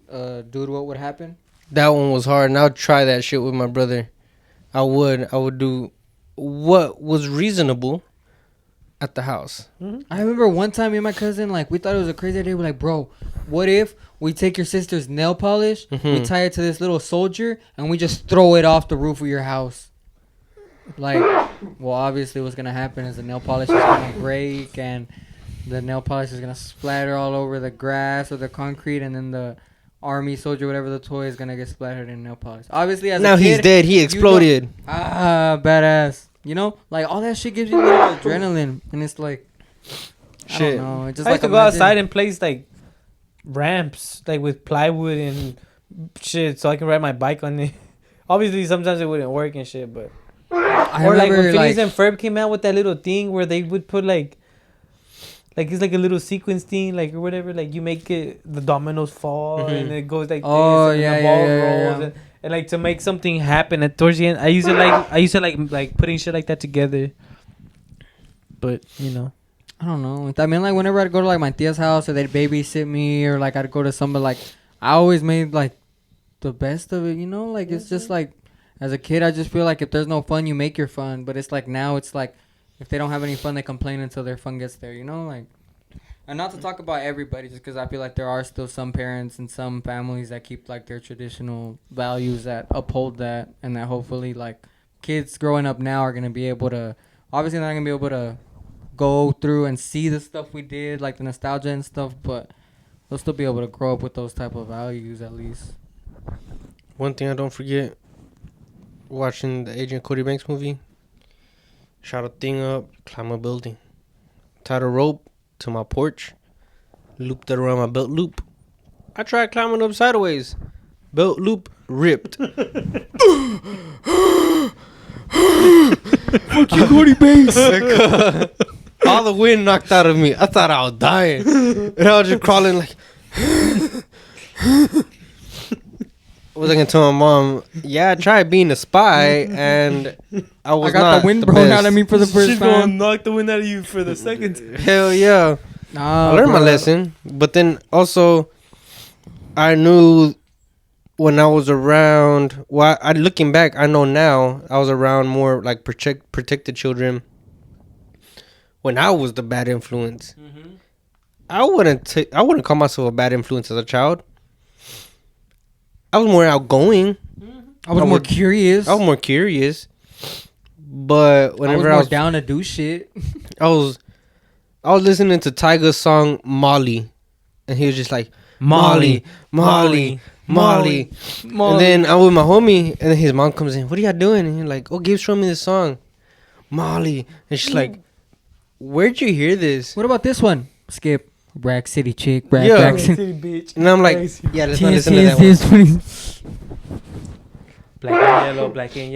What Would Happen? that one was hard, and I'll try that shit with my brother. I would do what was reasonable at the house. I remember one time me and my cousin, like, we thought it was a crazy idea. We're like, bro, what if we take your sister's nail polish, we tie it to this little soldier, and we just throw it off the roof of your house? Like, well, obviously what's going to happen is the nail polish is going to break, and the nail polish is going to splatter all over the grass or the concrete, and then the army soldier, whatever the toy, is going to get splattered in nail polish. Obviously, as Now a kid, he's dead. He exploded. badass. You know, like all that shit gives you a little adrenaline, and it's like, Shit. I don't know. It's just I like used to go outside and place like ramps, like with plywood and shit, so I can ride my bike on it. Obviously, sometimes it wouldn't work and shit, but or like when Phineas and Ferb came out with that little thing where they would put like it's like a little sequence thing, like or whatever. Like you make it, the dominoes fall and it goes like this, and the ball rolls, and like to make something happen at towards the end. I used to like putting shit like that together. But you know, I don't know. I mean, like whenever I'd go to like my tia's house or they'd babysit me, or like I'd go to somebody, like I always made like the best of it. You know, like it's just like as a kid, I just feel like if there's no fun, you make your fun. But it's like now, it's like if they don't have any fun, they complain until their fun gets there. You know, like. And not to talk about everybody, just because I feel like there are still some parents and some families that keep like their traditional values, that uphold that, and that hopefully like kids growing up now are gonna be able to. Obviously, they're not gonna be able to go through and see the stuff we did, like the nostalgia and stuff, but they'll still be able to grow up with those type of values at least. One thing I don't forget, watching the Agent Cody Banks movie, shot a thing up, climb a building, tied a rope to my porch, looped it around my belt loop. I tried climbing up sideways. Belt loop ripped. Fuck you, Cody Banks. All the wind knocked out of me. I thought I was dying. And I was just crawling like... Was I gonna tell my mom? Yeah, I tried being a spy, and I was not. I got the wind blown out of me for the first she's time. gonna knock the wind out of you for the second. Hell yeah! Nah, I learned my bro. lesson, but then also, I knew when I was around. Well, looking back, I know now I was around more like protected children. When I was the bad influence, I wouldn't call myself a bad influence as a child. I was more outgoing. I was more curious. I was more curious. But whenever I was down to do shit. I was listening to Tyga's song Molly, and he was just like Molly. And then I'm with my homie, and then his mom comes in. What are y'all doing? And he's like, oh, Gabe's showing me this song, Molly. And she's like, where'd you hear this? What about this one? Skip. Rack City chick. Rack City bitch. And I'm like, yeah, let's not listen to that one. Black and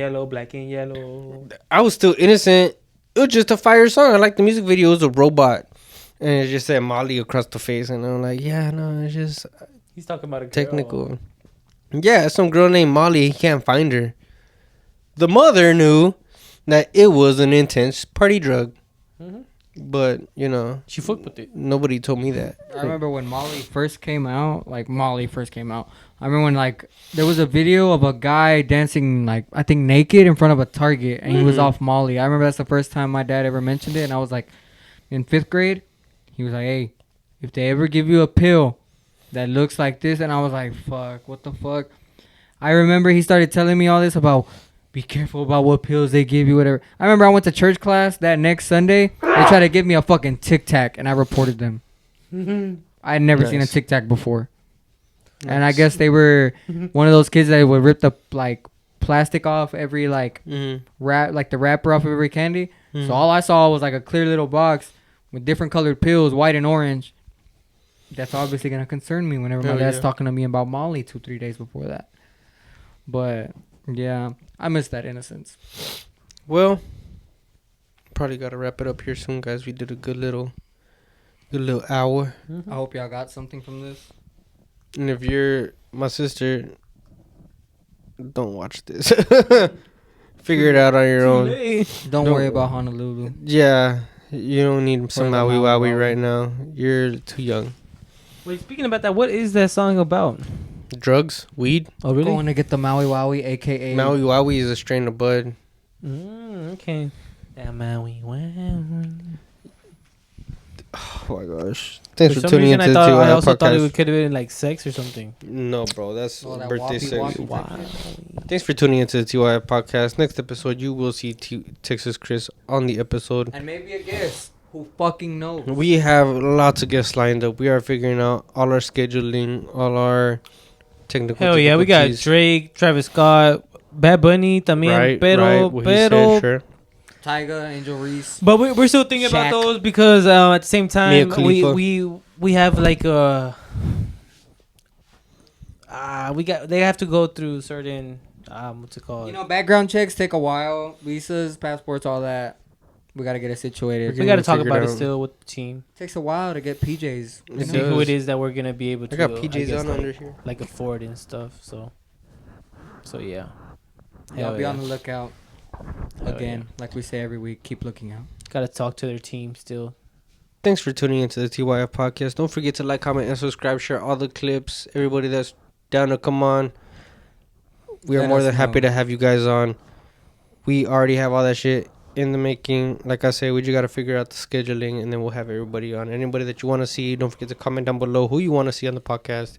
yellow. I was still innocent. It was just a fire song. I like the music video. It was a robot. And it just said Molly across the face. And I'm like, yeah, no, it's just He's talking about a girl. technical. Yeah, some girl named Molly. He can't find her. The mother knew that it was an intense party drug. Mm-hmm. But, you know, She fucked with it. nobody told me that. I remember when Molly first came out. I remember when, like, there was a video of a guy dancing, like, I think naked in front of a Target. And he was off Molly. I remember that's the first time my dad ever mentioned it. And I was, like, in 5th grade. He was like, hey, if they ever give you a pill that looks like this. And I was like, fuck, what the fuck? I remember he started telling me all this about be careful about what pills they give you, whatever. I remember I went to church class that next Sunday. They tried to give me a fucking Tic Tac, and I reported them. I had never seen a Tic Tac before. And I guess they were one of those kids that would rip the, like, plastic off every, like, wrap, like the wrapper off of every candy. So all I saw was, like, a clear little box with different colored pills, white and orange. That's obviously going to concern me whenever my dad's talking to me about Molly 2-3 days before that. But, yeah, I miss that innocence. Well, probably got to wrap it up here soon, guys. We did a good little hour. I hope y'all got something from this. And if you're my sister, don't watch this. Figure it out on your own. Don't worry about Honolulu. Yeah, you don't need some Or the Maui Maui Wowie right now. You're too young. Wait, speaking about that, what is that song about? Drugs, weed. Oh, really? Going to get the Maui Wowie, a.k.a. Maui Wowie is a strain of bud. Okay. That Maui Wowie. Oh my gosh! Thanks for some tuning reason, into the I TYF also thought it podcast. could have been like sex or something. No, bro, that's Oh, that birthday wappy, sex. wappy. Wow. Thanks for tuning into the TYF podcast. Next episode, you will see Texas Chris on the episode. And maybe a guest. Who fucking knows? We have lots of guests lined up. We are figuring out all our scheduling, all our technical. Hell yeah, we got difficulties. Drake, Travis Scott, Bad Bunny, también, pero. What he said, sure. Tyga, Angel Reese. But we're still thinking about Shaq. those because at the same time Khalifa. we have like they have to go through certain what's it called? You know, background checks take a while. Visas, passports, all that. We got to get it situated. we got to talk figure it about it out. still with the team. Takes a while to get PJs. And see who it is that we're gonna be able to. I got PJs on like, under here. like afford and stuff. So yeah. Y'all be on the lookout. Hell Again, like we say every week, keep looking out. Gotta talk to their team still. Thanks for tuning into the TYF podcast. Don't forget to like, comment, and subscribe. Share all the clips. Everybody that's down to come on. We are Let more us than happy know. to have you guys on. We already have all that shit in the making. Like I say, we just got to figure out the scheduling, and then we'll have everybody on. Anybody that you want to see, don't forget to comment down below who you want to see on the podcast.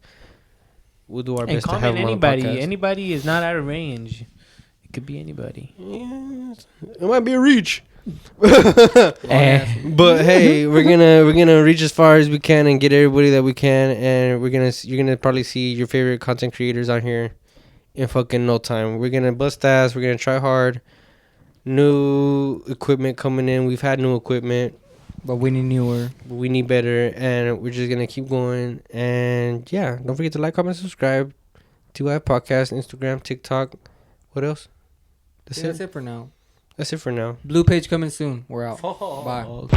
We'll do our And best to have comment them anybody. on the podcast. Anybody is not out of range. It could be anybody. Yes. It might be a reach. Eh. But hey, we're gonna reach as far as we can and get everybody that we can, and you're gonna probably see your favorite content creators on here in fucking no time. We're gonna bust ass. We're gonna try hard. New equipment coming in. We've had new equipment, But we need newer. but we need better, and we're just gonna keep going. And yeah, don't forget to like, comment, subscribe. TYF Podcast, Instagram, TikTok. What else? That's That's it. it for now. That's it for now. Blue page coming soon. We're out. Bye. Okay.